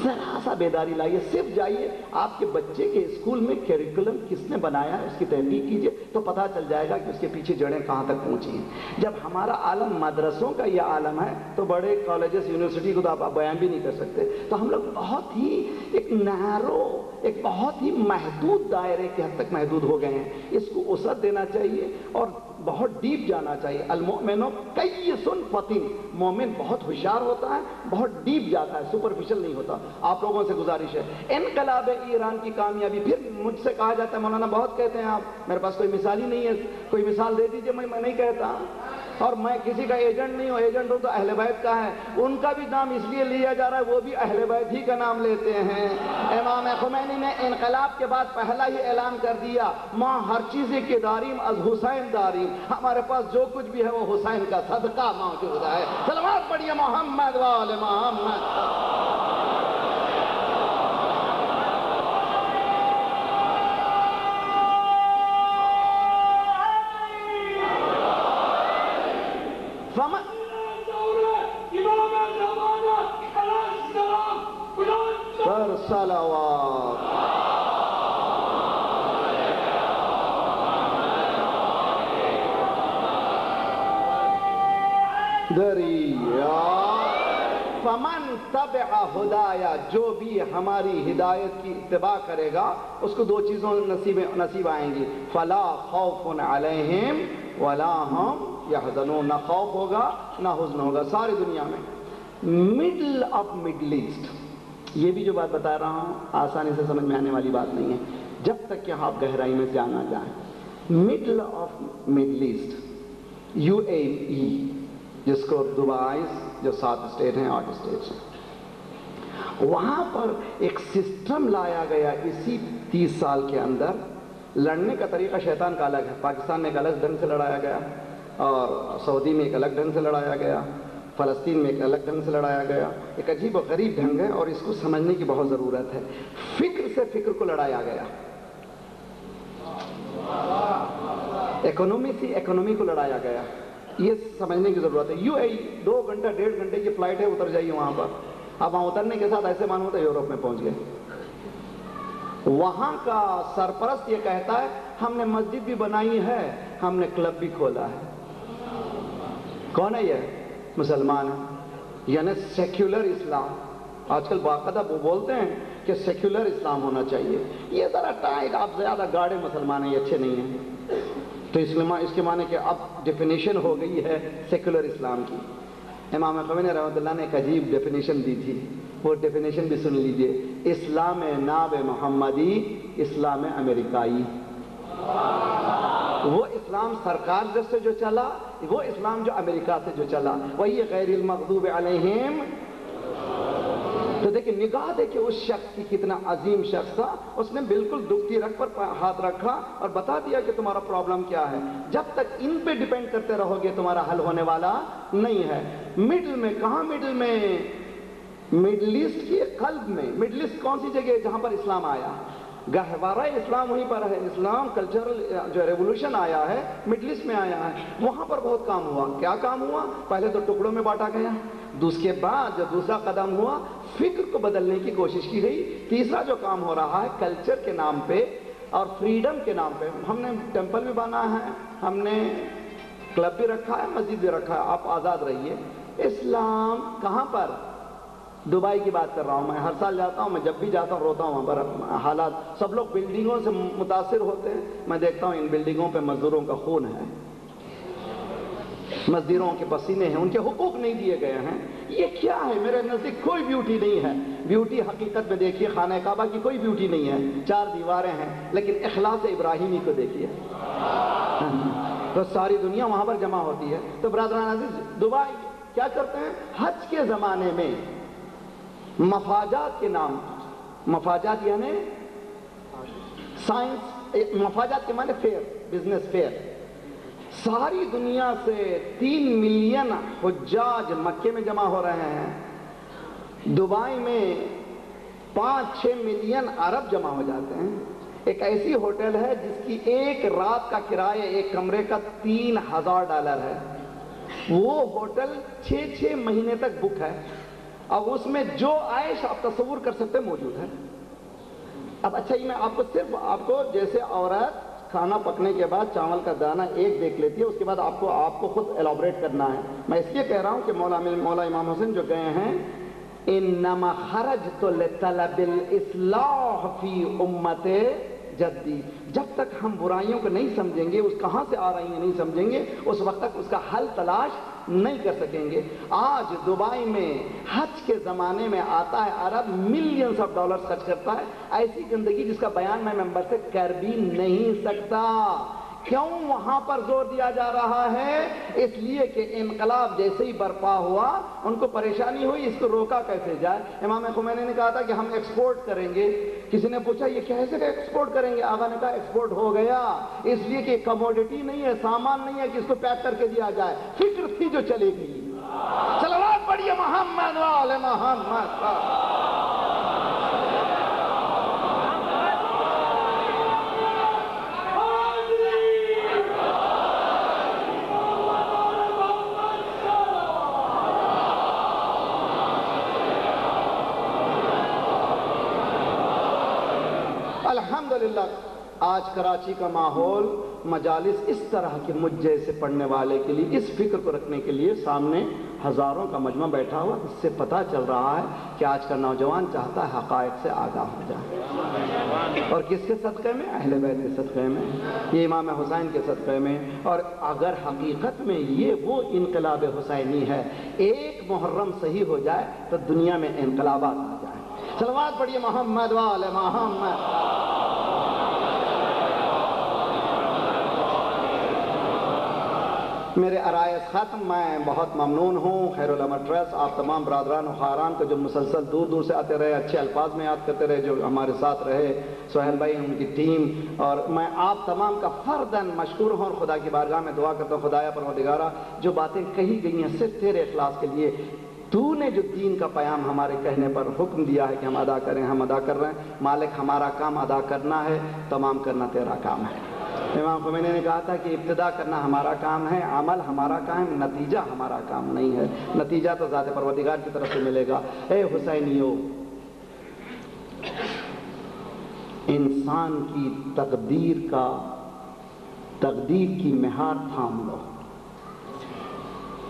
[SPEAKER 2] ذرا سا بیداری لائیے, صرف جائیے آپ کے بچے کے اسکول میں کیریکولم کس نے بنایا ہے اس کی تحقیق کیجیے, تو پتہ چل جائے گا کہ اس کے پیچھے جڑیں کہاں تک پہنچی ہیں. جب ہمارا عالم مدرسوں کا یہ عالم ہے تو بڑے کالجز یونیورسٹی کو تو آپ بیان بھی نہیں کر سکتے. تو ہم لوگ بہت ہی ایک نیرو, ایک بہت ہی محدود دائرے کے حد تک محدود ہو گئے ہیں. اس کو وسعت دینا چاہیے اور بہت ڈیپ جانا چاہیے. المؤمن کیس فطن, مومن بہت ہوشیار ہوتا ہے, بہت ڈیپ جاتا ہے, سپرفیشل نہیں ہوتا. آپ لوگوں سے گزارش ہے, انقلاب ایران کی کامیابی, پھر مجھ سے کہا جاتا ہے مولانا بہت کہتے ہیں آپ, میرے پاس کوئی مثال ہی نہیں ہے, کوئی مثال دے دیجئے. میں نہیں کہتا, اور میں کسی کا ایجنٹ نہیں ہوں. ایجنٹ ہوں تو اہل بیت کا ہے, ان کا بھی نام اس لیے لیا جا رہا ہے, وہ بھی اہل بیت ہی کا نام لیتے ہیں. امام خمینی نے انقلاب کے بعد پہلا ہی اعلان کر دیا, ماں ہر چیز کی داریم از حسین داریم, ہمارے پاس جو کچھ بھی ہے وہ حسین کا صدقہ موجود ہے. سلوات پڑھیے محمد و آل محمد. صلوات دریا فمن تبع ہدایا, جو بھی ہماری ہدایت کی اتباع کرے گا اس کو دو چیزوں نصیب آئیں گی. فلا خوف علیہم ولا ہم یحزنون, نہ خوف ہوگا نہ حزن ہوگا. ساری دنیا میں مڈل آف مڈل ایسٹ, یہ بھی جو بات بتا رہا ہوں آسانی سے سمجھ میں آنے والی بات نہیں ہے جب تک کہ آپ گہرائی میں جانا جائیں. Middle of Middle East, U A E, جس کو دبئی, جو 7 اسٹیٹ ہیں, 8 اسٹیٹس ہیں, وہاں پر ایک سسٹم لایا گیا اسی 30 سال کے اندر. لڑنے کا طریقہ شیطان کا الگ ہے, پاکستان میں ایک الگ ڈھنگ سے لڑایا گیا, اور سعودی میں ایک الگ ڈھنگ سے لڑایا گیا، فلسطین میں ایک الگ ڈھنگ سے لڑایا گیا. ایک عجیب و غریب ڈھنگ ہے اور اس کو سمجھنے کی بہت ضرورت ہے. فکر سے فکر کو لڑایا گیا، اکنومی سے اکنومی کو لڑایا گیا. یہ سمجھنے کی ضرورت ہے. یو اے 2 گھنٹہ 1.5 گھنٹے کی فلائٹ ہے، اتر جائیے وہاں پر. اب وہاں اترنے کے ساتھ ایسے معلوم ہوتا ہے یورپ میں پہنچ گئے. وہاں کا سرپرست یہ کہتا ہے ہم نے مسجد بھی بنائی ہے، ہم نے کلب بھی کھولا ہے. کون ہے یہ؟ مسلمان ہے، یعنی سیکولر اسلام. آج کل باقاعدہ وہ بولتے ہیں کہ سیکولر اسلام ہونا چاہیے. یہ ذرا ٹائٹ، آپ زیادہ گاڑے مسلمان ہیں، یہ اچھے نہیں ہیں. تو اس کے معنی کہ اب ڈیفینیشن ہو گئی ہے سیکولر اسلام کی. امام خمینی رحمۃ اللہ نے ایک عجیب ڈیفینیشن دی تھی، وہ ڈیفینیشن بھی سن لیجئے. اسلام ناب محمدی، اسلام امریکائی. وہ اسلام سرکار سے جو چلا، وہ اسلام جو امریکہ سے جو چلا، وہی غیر المغضوب علیہم. تو دیکھیں، نگاہ دیکھیں اس شخص کی، کتنا عظیم شخص تھا. اس نے بالکل دکھتی رکھ پر ہاتھ رکھا اور بتا دیا کہ تمہارا پرابلم کیا ہے. جب تک ان پہ ڈیپینڈ کرتے رہو گے تمہارا حل ہونے والا نہیں ہے. مڈل میں کہاں؟ مڈل میں مڈل ایسٹ کے قلب میں. مڈل ایسٹ کون سی جگہ ہے جہاں پر اسلام آیا؟ گہوارہ اسلام وہیں پر ہے. اسلام کلچرل جو ریولوشن آیا ہے مڈل ایسٹ میں آیا ہے. وہاں پر بہت کام ہوا. کیا کام ہوا؟ پہلے تو ٹکڑوں میں بانٹا گیا. اس کے بعد جو دوسرا قدم ہوا، فکر کو بدلنے کی کوشش کی گئی. تیسرا جو کام ہو رہا ہے کلچر کے نام پہ اور فریڈم کے نام پہ، ہم نے ٹیمپل بھی بنا ہے، ہم نے کلب بھی رکھا ہے، مسجد بھی رکھا ہے، آپ آزاد رہیے. اسلام کہاں پر؟ دبئی کی بات کر رہا ہوں میں. ہر سال جاتا ہوں، میں جب بھی جاتا ہوں روتا ہوں. وہاں پر حالات، سب لوگ بلڈنگوں سے متاثر ہوتے ہیں. میں دیکھتا ہوں ان بلڈنگوں پہ مزدوروں کا خون ہے، مزدوروں کے پسینے ہیں، ان کے حقوق نہیں دیے گئے ہیں. یہ کیا ہے؟ میرے نزدیک کوئی بیوٹی نہیں ہے. بیوٹی حقیقت میں دیکھیے، خانہ کعبہ کی کوئی بیوٹی نہیں ہے. 4 دیواریں ہیں، لیکن اخلاص ابراہیمی کو دیکھیے، تو ساری دنیا وہاں پر جمع ہوتی ہے. تو برادران عزیز، دبئی کیا کرتے ہیں؟ حج کے زمانے میں مفاجات کے نام، مفاجات یعنی سائنس، مفاجات کے معنی فیئر، بزنس فیئر. ساری دنیا سے 3 ملین حجاج مکے میں جمع ہو رہے ہیں. دبئی میں 5-6 ملین عرب جمع ہو جاتے ہیں. ایک ایسی ہوٹل ہے جس کی ایک رات کا کرایہ ایک کمرے کا $3000 ہے. وہ ہوٹل 6 مہینے تک بک ہے. اب اس میں جو عائش آپ تصور کر سکتے موجود ہے. اب اچھا ہی میں آپ کو صرف جیسے عورت کھانا پکنے کے بعد چاول کا دانہ ایک دیکھ لیتی ہے، اس کے بعد آپ کو خود ایلابریٹ کرنا ہے. میں اس لیے کہہ رہا ہوں کہ مولا امام حسین جو گئے ہیں، انما خرجت لطلب الاصلاح فی امت جدی. جب تک ہم برائیوں کو نہیں سمجھیں گے، اس کہاں سے آ رہی ہیں نہیں سمجھیں گے، اس وقت تک اس کا حل تلاش نہیں کر سکیں گے. آج دبئی میں حج کے زمانے میں آتا ہے عرب، ملینز آف ڈالرز خرچ کرتا ہے. ایسی زندگی جس کا بیان میں ممبر سے کر بھی نہیں سکتا. کیوں وہاں پر زور دیا جا رہا ہے؟ اس لیے کہ انقلاب جیسے ہی برپا ہوا ان کو پریشانی ہوئی، اس کو روکا کیسے جائے. امام خمینی نے کہا تھا کہ ہم ایکسپورٹ کریں گے. کسی نے پوچھا یہ کیسے ایکسپورٹ کریں گے؟ آقا نے کہا ایکسپورٹ ہو گیا. اس لیے کہ کموڈٹی نہیں ہے، سامان نہیں ہے کہ اس کو پیک کر کے دیا جائے. فکر تھی جو چلے گئی. صلوات پڑھیے محمد وآل محمد. الحمدللہ آج کراچی کا ماحول، مجالس اس طرح کے مجھ جیسے پڑھنے والے کے لیے، اس فکر کو رکھنے کے لیے سامنے ہزاروں کا مجمع بیٹھا ہوا. اس سے پتہ چل رہا ہے کہ آج کا نوجوان چاہتا ہے حقائق سے آگاہ ہو جائے. اور کس کے صدقے میں؟ اہل بیت کے صدقے میں، یہ امام حسین کے صدقے میں. اور اگر حقیقت میں یہ وہ انقلاب حسینی ہے، ایک محرم صحیح ہو جائے تو دنیا میں انقلابات آ جائیں. صلوات پڑھیے محمد وآل محمد. میرے عرائض ختم. میں بہت ممنون ہوں خیر العلماء ٹرسٹ، آپ تمام برادران و خواہران کو جو مسلسل دور دور سے آتے رہے، اچھے الفاظ میں یاد کرتے رہے، جو ہمارے ساتھ رہے، سہیل بھائی، ان کی ٹیم، اور میں آپ تمام کا فرداً مشکور ہوں. اور خدا کی بارگاہ میں دعا کرتا ہوں، خدایا پروردگارہ جو باتیں کہی گئی ہیں صرف تیرے اخلاص کے لیے، تو نے جو دین کا پیام ہمارے کہنے پر حکم دیا ہے کہ ہم ادا کریں، ہم ادا کر رہے ہیں. مالک ہمارا کام ادا کرنا ہے، تمام کرنا تیرا کام ہے. امام خمینی نے کہا تھا کہ ابتدا کرنا ہمارا کام ہے، عمل ہمارا کام، نتیجہ ہمارا کام نہیں ہے. نتیجہ تو ذات پروردگار کی طرف سے ملے گا. اے حسینیو، انسان کی تقدیر کی مہار تھام لو،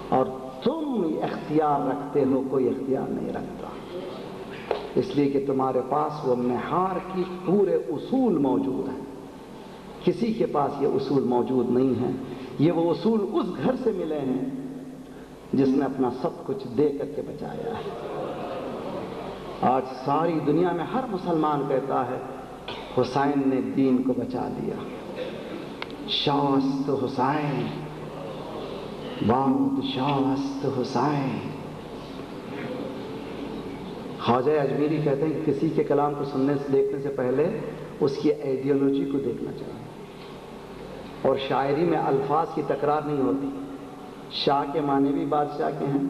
[SPEAKER 2] اور تم اختیار رکھتے ہو، کوئی اختیار نہیں رکھتا. اس لیے کہ تمہارے پاس وہ مہار کی پورے اصول موجود ہیں. کسی کے پاس یہ اصول موجود نہیں ہیں. یہ وہ اصول اس گھر سے ملے ہیں جس نے اپنا سب کچھ دے کر کے بچایا ہے. آج ساری دنیا میں ہر مسلمان کہتا ہے حسین نے دین کو بچا دیا. شاست حسین، باد شاست حسین. خواجہ اجمیری کہتے ہیں کہ کسی کے کلام کو سننے سے دیکھنے سے پہلے اس کی آئیڈیالوجی کو دیکھنا چاہیے. اور شاعری میں الفاظ کی تکرار نہیں ہوتی. شاہ کے معنی بھی بادشاہ کے ہیں،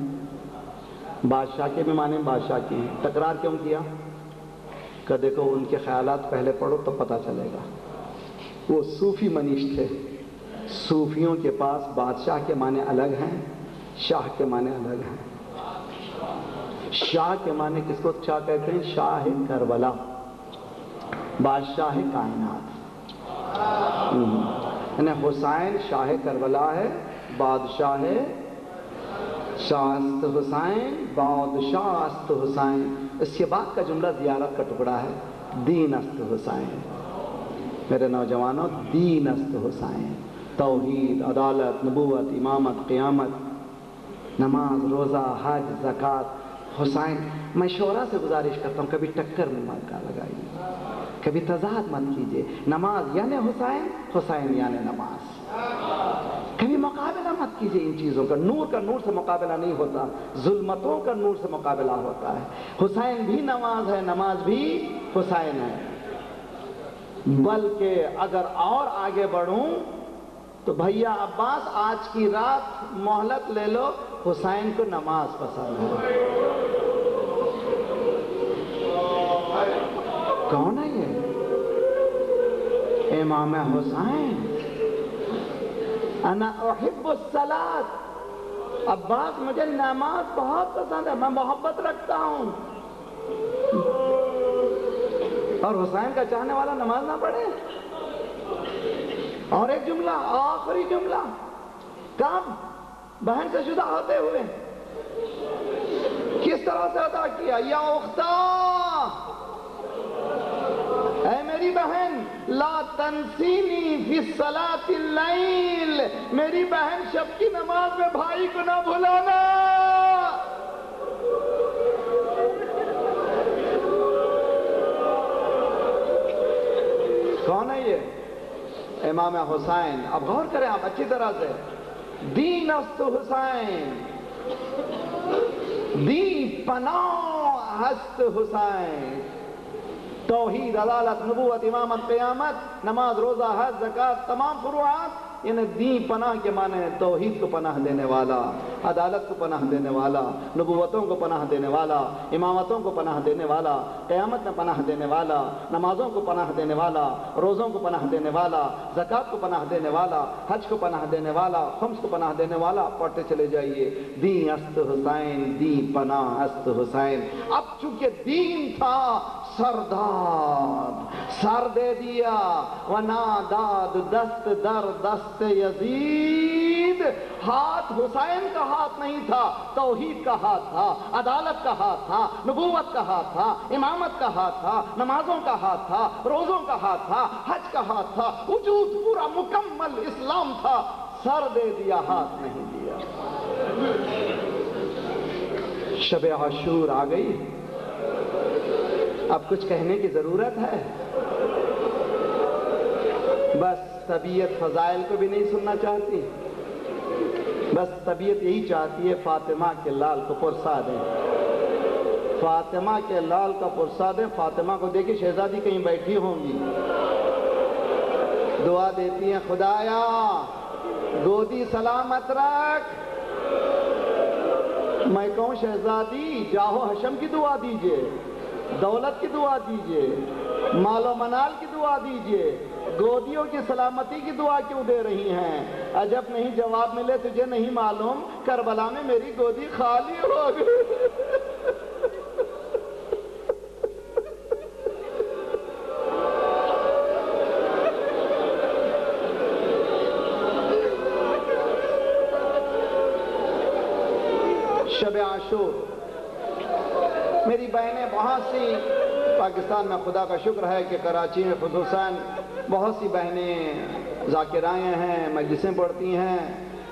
[SPEAKER 2] بادشاہ کے بھی معنی بادشاہ کے ہیں. تکرار کیوں کیا؟ کہ دیکھو ان کے خیالات پہلے پڑھو تو پتہ چلے گا. وہ صوفی منیش تھے. صوفیوں کے پاس بادشاہ کے معنی الگ ہیں، شاہ کے معنی الگ ہیں. شاہ کے معنی کس کو شاہ کہتے ہیں؟ شاہ کربلا، بادشاہ کائنات. یعنی حسین شاہ کربلا ہے، بادشاہ شاست حسین، بادشاہست حسین. اس کے بعد کا جملہ زیارت کا ٹکڑا ہے، دین است حسین. میرے نوجوانوں، دین است حسین. توحید، عدالت، نبوت، امامت، قیامت، نماز، روزہ، حج، زکوٰۃ. حسین، میں شعراء سے گزارش کرتا ہوں کبھی ٹکر میں مت لگائیے، کبھی تضاد مت کیجیے. نماز یعنی حسین، حسین یعنی نماز. کبھی مقابلہ مت کیجیے ان چیزوں کا. نور کا نور سے مقابلہ نہیں ہوتا، ظلمتوں کا نور سے مقابلہ ہوتا ہے. حسین بھی نماز ہے، نماز بھی حسین ہے. بلکہ اگر اور آگے بڑھوں تو بھیا عباس آج کی رات مہلت لے لو، حسین کو نماز پسند ہے. کون ہے یہ؟ امام حسین. انا احب الصلاۃ. عباس مجھے نماز بہت پسند ہے، میں محبت رکھتا ہوں. اور حسین کا چاہنے والا نماز نہ پڑھے. اور ایک جملہ، آخری جملہ، کب؟ بہن سے جدا ہوتے ہوئے کس طرح سے ادا کیا؟ یا اختہ، اے میری بہن، لا تنسینی فی الصلاۃ اللیل. میری بہن شب کی نماز میں بھائی کو نہ بھلانا. کون ہے یہ؟ امام حسین. اب غور کریں آپ اچھی طرح سے. دین است حسین، دی پناہ ہست حسین. توحید، عدالت، نبوت، امامت، قیامت، نماز، روزہ، حج، زکوٰۃ، تمام فروعات. یعنی دین پناہ کے معنی ہے توحید کو پناہ دینے والا، عدالت کو پناہ دینے والا، نبوتوں کو پناہ دینے والا، امامتوں کو پناہ دینے والا، قیامت میں پناہ دینے والا، نمازوں کو پناہ دینے والا، روزوں کو پناہ دینے والا، زکوٰۃ کو پناہ دینے والا، حج کو پناہ دینے والا، خمس کو پناہ دینے والا. پڑھتے چلے جائیے. دین است حسین، دین پناہ است حسین. اب چونکہ دین تھا، سرداد سر دے دیا. وناداد دست در دست یزید. ہاتھ حسین کا ہاتھ نہیں تھا، توحید کا ہاتھ تھا، عدالت کا ہاتھ تھا، نبوت کا ہاتھ تھا، امامت کا ہاتھ تھا، نمازوں کا ہاتھ تھا، روزوں کا ہاتھ تھا، حج کا ہاتھ تھا. وجود پورا مکمل اسلام تھا. سر دے دیا، ہاتھ نہیں دیا. شب عاشور آ گئی. اب کچھ کہنے کی ضرورت ہے؟ بس طبیعت فضائل کو بھی نہیں سننا چاہتی. بس طبیعت یہی چاہتی ہے فاطمہ کے لال کو پرسا دیں، فاطمہ کے لال کا پرسا دیں۔ فاطمہ کو دیکھیں شہزادی کہیں بیٹھی ہوں گی، دعا دیتی ہیں، خدایا گودی سلامت رکھ۔ میں کہوں شہزادی جاہو حشم کی دعا دیجئے، دولت کی دعا دیجئے، مال و منال کی دعا دیجئے، گودیوں کی سلامتی کی دعا کیوں دے رہی ہیں؟ عجب نہیں جواب ملے تجھے نہیں معلوم، کربلا میں میری گودی خالی ہو گئی۔ شب عاشور میری بہنیں بہت سی پاکستان میں خدا کا شکر ہے کہ کراچی میں خصوصاً بہت سی بہنیں ذاکرائیں ہیں، مجلسیں پڑھتی ہیں۔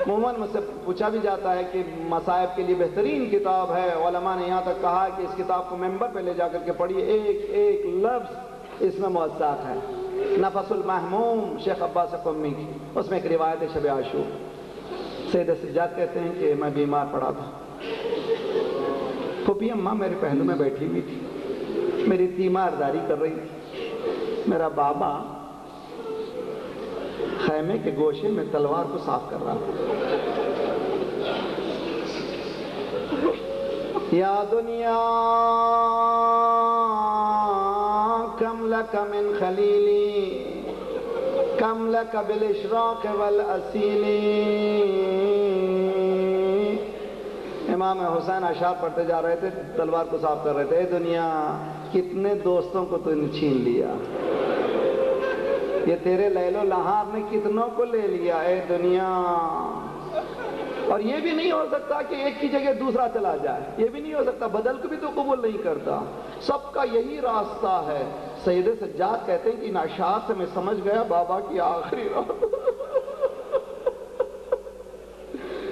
[SPEAKER 2] عموماً مجھ سے پوچھا بھی جاتا ہے کہ مصائب کے لیے بہترین کتاب ہے، علماء نے یہاں تک کہا کہ اس کتاب کو ممبر پہ لے جا کر کے پڑھیے، ایک ایک لفظ اس میں موثق ہے۔ نفس المحموم شیخ عباس قمی کی، اس میں ایک روایت ہے شب عاشور۔ سید سجاد کہتے ہیں کہ میں بیمار پڑا تھا، پھوپھی اماں میرے پہلو میں بیٹھی ہوئی تھی، میری تیمارداری کر رہی تھی، میرا بابا خیمے کے گوشے میں تلوار کو صاف کر رہا تھا۔ یا دنیا کم لک من خلیلی کم لک بالاشراق والاسیلی۔ امام حسین اشعار پڑھتے جا رہے تھے، تلوار کو صاف کر رہے تھے، اے دنیا کتنے دوستوں کو تو نے چھین لیا، یہ تیرے لیل و لہار نے کتنوں کو لے لیا اے دنیا۔ اور یہ بھی نہیں ہو سکتا کہ ایک کی جگہ دوسرا چلا جائے، یہ بھی نہیں ہو سکتا، بدل کو بھی تو قبول نہیں کرتا، سب کا یہی راستہ ہے۔ سید سجاد کہتے ہیں کہ ان اشعار سے میں سمجھ گیا بابا کی آخری رات۔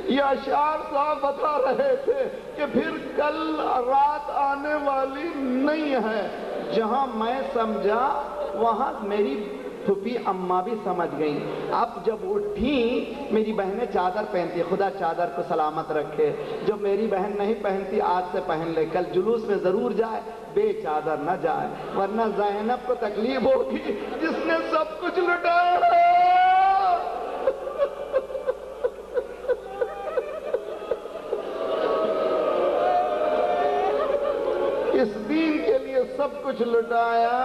[SPEAKER 2] یہ اشعار صاحب بتا رہے تھے کہ پھر کل رات آنے والی نہیں ہے، جہاں میں سمجھا وہاں میری پھوپھی اماں بھی سمجھ گئیں۔ اب جب اٹھیں میری بہنیں چادر پہنتی، خدا چادر کو سلامت رکھے، جو میری بہن نہیں پہنتی آج سے پہن لے، کل جلوس میں ضرور جائے، بے چادر نہ جائے، ورنہ زینب کو تکلیف ہوگی جس نے سب کچھ لٹایا ہے۔ اس دین کے لیے سب کچھ لٹایا،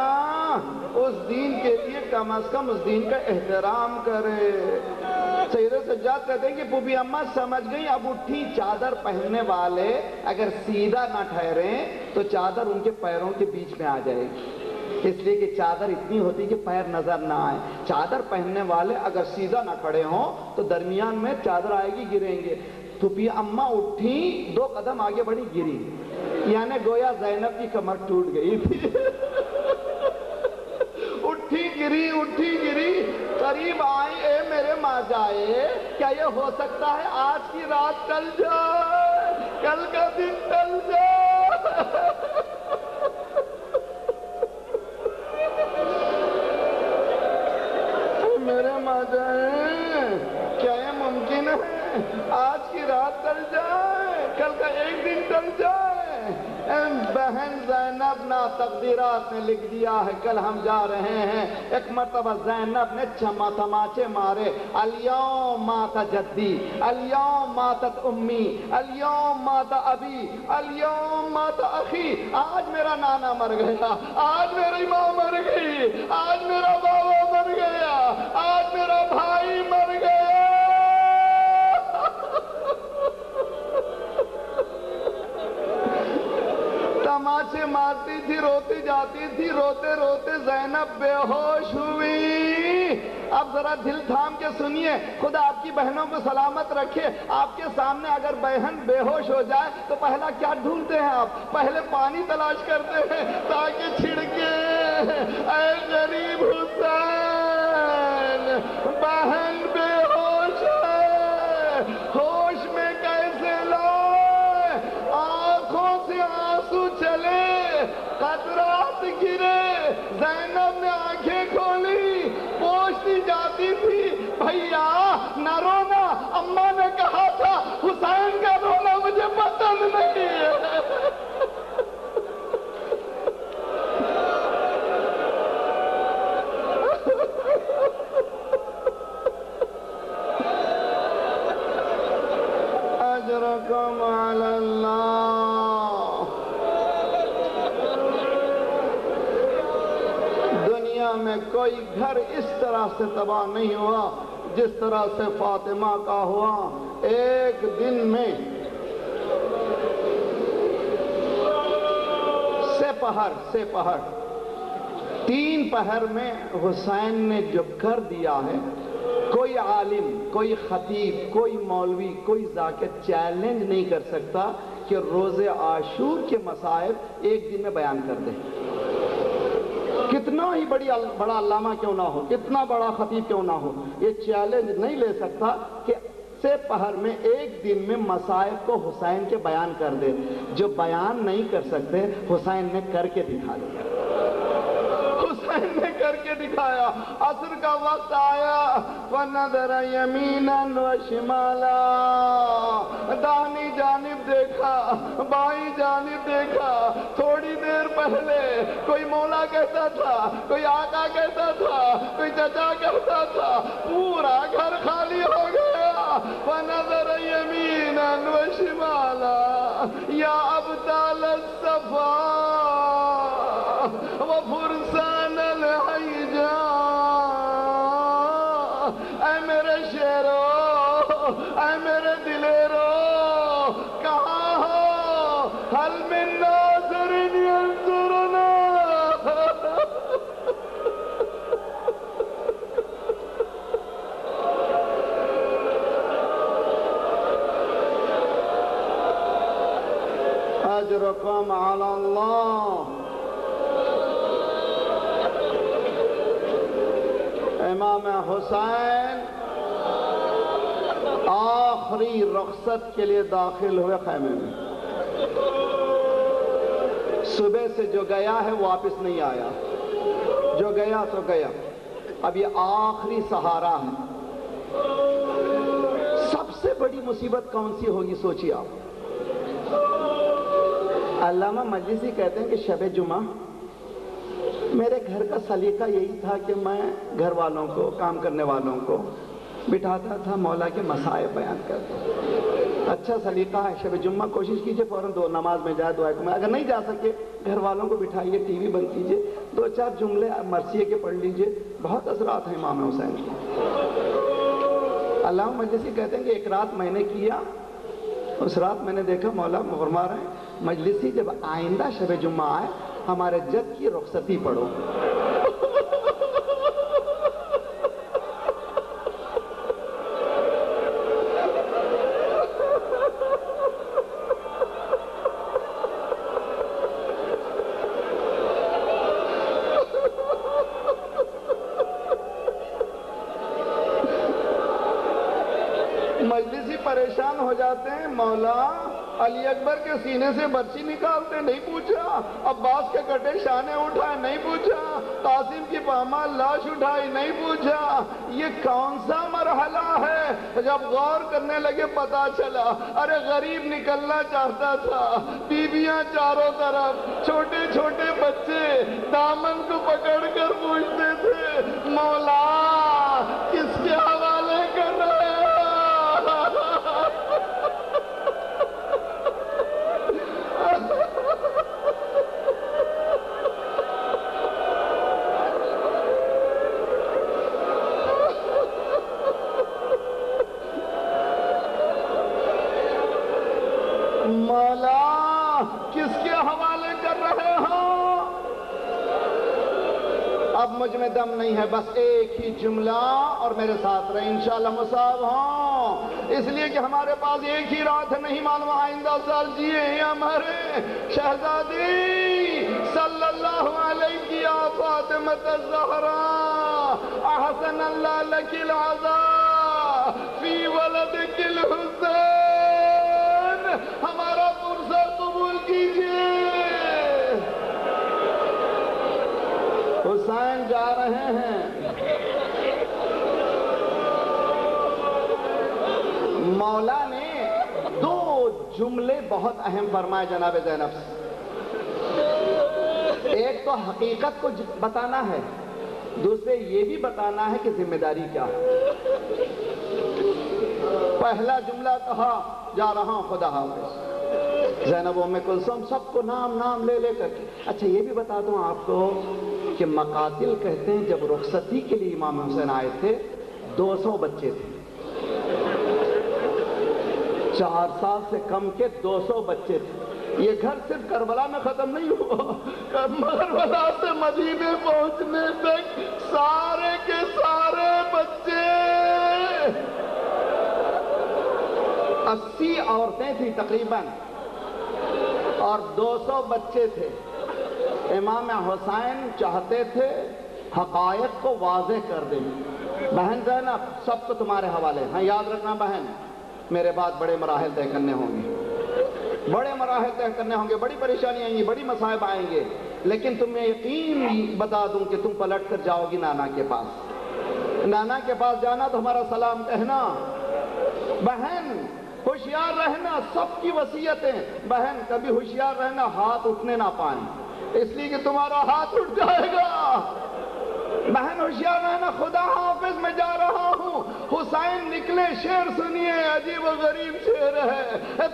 [SPEAKER 2] اس دین کے لیے کم از کم اس دین کا احترام کرے۔ سید سجاد کہتے ہیں کہ پھوپھی اماں سمجھ گئی، اب اٹھی، چادر پہننے والے اگر سیدھا نہ ٹھہریں تو چادر ان کے پیروں کے بیچ میں آ جائے گی، اس لیے کہ چادر اتنی ہوتی کہ پیر نظر نہ آئے۔ چادر پہننے والے اگر سیدھا نہ کھڑے ہوں تو درمیان میں چادر آئے گی، گریں گے۔ پھوپھی اماں اٹھی، 2 قدم آگے بڑھی، گری، یعنی گویا زینب کی کمر ٹوٹ گئی تھی۔ اٹھی گری، قریب آئی، اے میرے ماں جائے، کیا یہ ہو سکتا ہے آج کی رات ٹل جائے، کل کا دن ٹل جائے؟ میرے ماں جائے، کیا یہ ممکن ہے آج کی رات ٹل جائے، کل کا ایک دن ٹل جائے؟ بہن زینب نا تقدیرات نے لکھ دیا ہے، کل ہم جا رہے ہیں۔ ایک مرتبہ زینب نے تماچے مارے، الیوم مات جدی، الیوم ماتت امی، الیوم مات ابی، الیوم مات اخی، آج میرا نانا مر گیا، آج میری ماں مر گئی، آج میرا بابا مر گیا، آج میرا بھائی مر گیا۔ تماچے مارتی تھی، روتی جاتی تھی، روتے روتے زینب بے ہوش ہوئی۔ اب ذرا دل تھام کے سنیے، خدا آپ کی بہنوں کو سلامت رکھے۔ آپ کے سامنے اگر بہن بے ہوش ہو جائے تو پہلا کیا ڈھونڈتے ہیں آپ؟ پہلے پانی تلاش کرتے ہیں تاکہ چھڑکے۔ اے غریب حسین، بہن بے ہوش ہے، ہوش میں کیسے لائے؟ آنکھوں سے آنسو چلے، قطرات گرے، زینب نے آنکھیں کھولی، پوچھتی جاتی تھی، بھیا نہ رونا، اماں نے کہا تھا حسین کا رونا مجھے پسند نہیں ہے۔ اجرکم علی اللہ۔ دنیا میں کوئی گھر اس طرح سے تباہ نہیں ہوا جس طرح سے فاطمہ کا ہوا۔ ایک دن میں سے پہر 3 پہر میں حسین نے جو کر دیا ہے، کوئی عالم، کوئی خطیب، کوئی مولوی، کوئی ذاکر چیلنج نہیں کر سکتا کہ روز عاشور کے مصائب ایک دن میں بیان کر دے۔ کتنا ہی بڑا علامہ کیوں نہ ہو، کتنا بڑا خطیب کیوں نہ ہو، یہ چیلنج نہیں لے سکتا کہ سے پہر میں ایک دن میں مصائب کو حسین کے بیان کر دے۔ جو بیان نہیں کر سکتے، حسین نے کر کے دکھا دیا۔ حسین نے کر کے دکھایا۔ عصر کا وقت آیا، فَنَظَرَ يَمِينًا وَشِمَالًا، داہنی جانب دیکھا، بائیں جانب دیکھا۔ تھوڑی دیر پہلے کوئی مولا کہتا تھا، کوئی آقا کہتا تھا، کوئی چچا کہتا تھا، پورا گھر خالی ہو گیا۔ فَنَظَرَ يَمِينًا وَشِمَالًا یا ابطال الصفا وفرسان الحیجا، اے میرے شیرو، اے میرے دلیرو، کہاں ہو؟ حل من ناظر ینظرنا۔ اجرکم علی اللہ۔ امام حسین آخری رخصت کے لیے داخل ہوئے خیمے میں۔ صبح سے جو گیا ہے واپس نہیں آیا، جو گیا تو گیا، اب یہ آخری سہارا ہے۔ سب سے بڑی مصیبت کون سی ہوگی سوچیے آپ۔ علامہ مجلسی کہتے ہیں کہ شب جمعہ میرے گھر کا سلیقہ یہی تھا کہ میں گھر والوں کو، کام کرنے والوں کو بٹھاتا تھا، مولا کے مصائب بیان کرتا۔ اچھا سلیقہ ہے، شب جمعہ کوشش کیجئے فوراً 2 نماز میں جائے، دعا میں اگر نہیں جا سکے گھر والوں کو بٹھائیے، ٹی وی بند کیجئے، 2-4 جملے مرثیے کے پڑھ لیجئے۔ بہت اثرات ہیں امام حسین کی۔ علامہ مجلسی کہتے ہیں کہ ایک رات میں نے کیا، اس رات میں نے دیکھا مولا فرما رہے ہیں مجلسی جب آئندہ شب جمعہ آئے ہمارے جد کی رخصتی پڑھو۔ مجلسی پریشان ہو جاتے ہیں، مولا علی اکبر کے سینے سے برچی نکالتے نہیں پوچھا، عباس کے کٹے شانے اٹھائے نہیں پوچھا، قاسم کی پامال لاش اٹھائی نہیں پوچھا، یہ کون سا مرحلہ ہے؟ جب غور کرنے لگے پتا چلا، ارے غریب نکلنا چاہتا تھا، بیویاں چاروں طرف، چھوٹے چھوٹے بچے دامن کو پکڑ کر پوچھتے تھے مولا کس کے حوالے کر رہے ہیں؟ مولا کس کے حوالے کر رہے ہو؟ اب مجھ میں دم نہیں ہے، بس ایک ہی جملہ اور میرے ساتھ رہے، انشاءاللہ مصاب ہوں، اس لیے کہ ہمارے پاس ایک ہی رات ہے، نہیں معلوم آئندہ سال جیے ہیں ہمارے شہزادی صلی اللہ علیہ کی فاطمہ الزہرا احسن اللہ لکی العزا فی ولدک الحسین، ہمارا پرسہ قبول کیجئے۔ حسین جا رہے ہیں، مولا نے جملے بہت اہم فرمائے جناب زینب سے. ایک تو حقیقت کو بتانا ہے، دوسرے یہ بھی بتانا ہے کہ ذمہ داری کیا ہے. پہلا جملہ کہا جا رہا ہوں خدا حافظ. زینب ام کلثوم سب کو نام نام لے لے کر کے. اچھا یہ بھی بتا دوں آپ کو کہ مقاتل کہتے ہیں جب رخصتی کے لیے امام حسین آئے تھے 200 بچے تھے. 4 سال سے کم کے 200 بچے تھے. یہ گھر صرف کربلا میں ختم نہیں ہوا، کربلا سے مدینے پہنچنے تک سارے کے سارے بچے. 80 عورتیں تھیں تقریباً اور 200 بچے تھے. امام حسین چاہتے تھے حقائق کو واضح کر دیں. بہن زینب سب کو تمہارے حوالے ہیں. یاد رکھنا بہن، میرے بعد بڑے مراحل طے کرنے ہوں گے، بڑے مراحل طے کرنے ہوں گے، بڑی پریشانی آئیں گی، بڑی مصائب آئیں گے، لیکن تمہیں یقین بتا دوں کہ تم پلٹ کر جاؤ گی نانا کے پاس. نانا کے پاس جانا تو ہمارا سلام کہنا. بہن ہوشیار رہنا، سب کی وصیتیں. بہن کبھی ہوشیار رہنا ہاتھ اٹھنے نہ پائیں، اس لیے کہ تمہارا ہاتھ اٹھ جائے گا. بہن ہوشیار رہنا. خدا حافظ میں جا رہا ہوں. حسین نکلے. شعر سنیے، عجیب و غریب شعر ہے.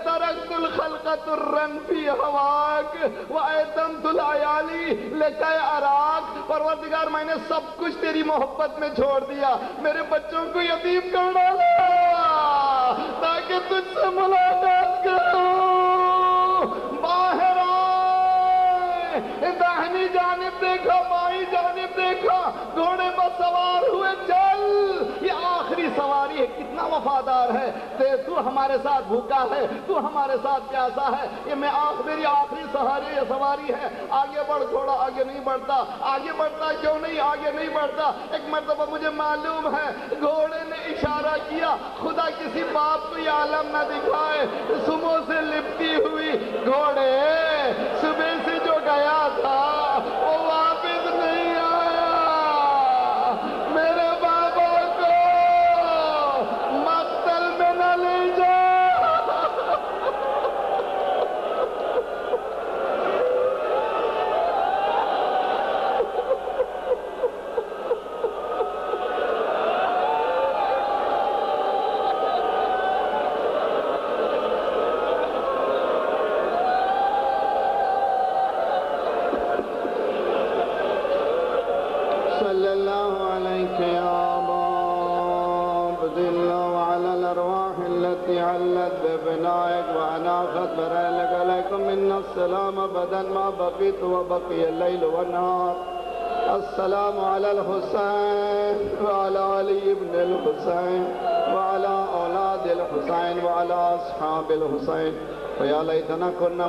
[SPEAKER 2] ترکت الخلق ترا فی ہواک وایتمت العیالی لکی اراک. پروردگار میں نے سب کچھ تیری محبت میں چھوڑ دیا، میرے بچوں کو یتیم کر ڈالا تاکہ تجھ سے ملاقات کروں. باہر داہنی جانب دیکھا، بائیں جانب دیکھا، گھوڑے پر سوار ہوئے. چل، یہ آخری سواری ہے. کتنا وفادار ہے. تو ہمارے ساتھ بھوکا ہے، تو ہمارے ساتھ پیاسا ہے. یہ میری آخری سواری ہے. آگے بڑھ گھوڑا. آگے نہیں بڑھتا. آگے بڑھتا کیوں نہیں؟ آگے نہیں بڑھتا. ایک مرتبہ مجھے معلوم ہے گھوڑے نے اشارہ کیا. خدا کسی باپ کو یہ عالم نہ دکھائے، سمو سے لپٹی ہوئی گھوڑے صبح سے جو گیا تھا وہ واپس نہیں آیا. میرے بابا کو مقتل میں نہ لے جا. صلی اللہ علیہ وعلى الأرواح التي علت ببنائك وأناخت برأيك عليكم منا السلام أبدا ما بقيت وبقي الليل والنهار. السلام على الحسين وعلى علي بن الحسين وعلى أولاد الحسين وعلى أصحاب الحسين. ويا ليتنا كنا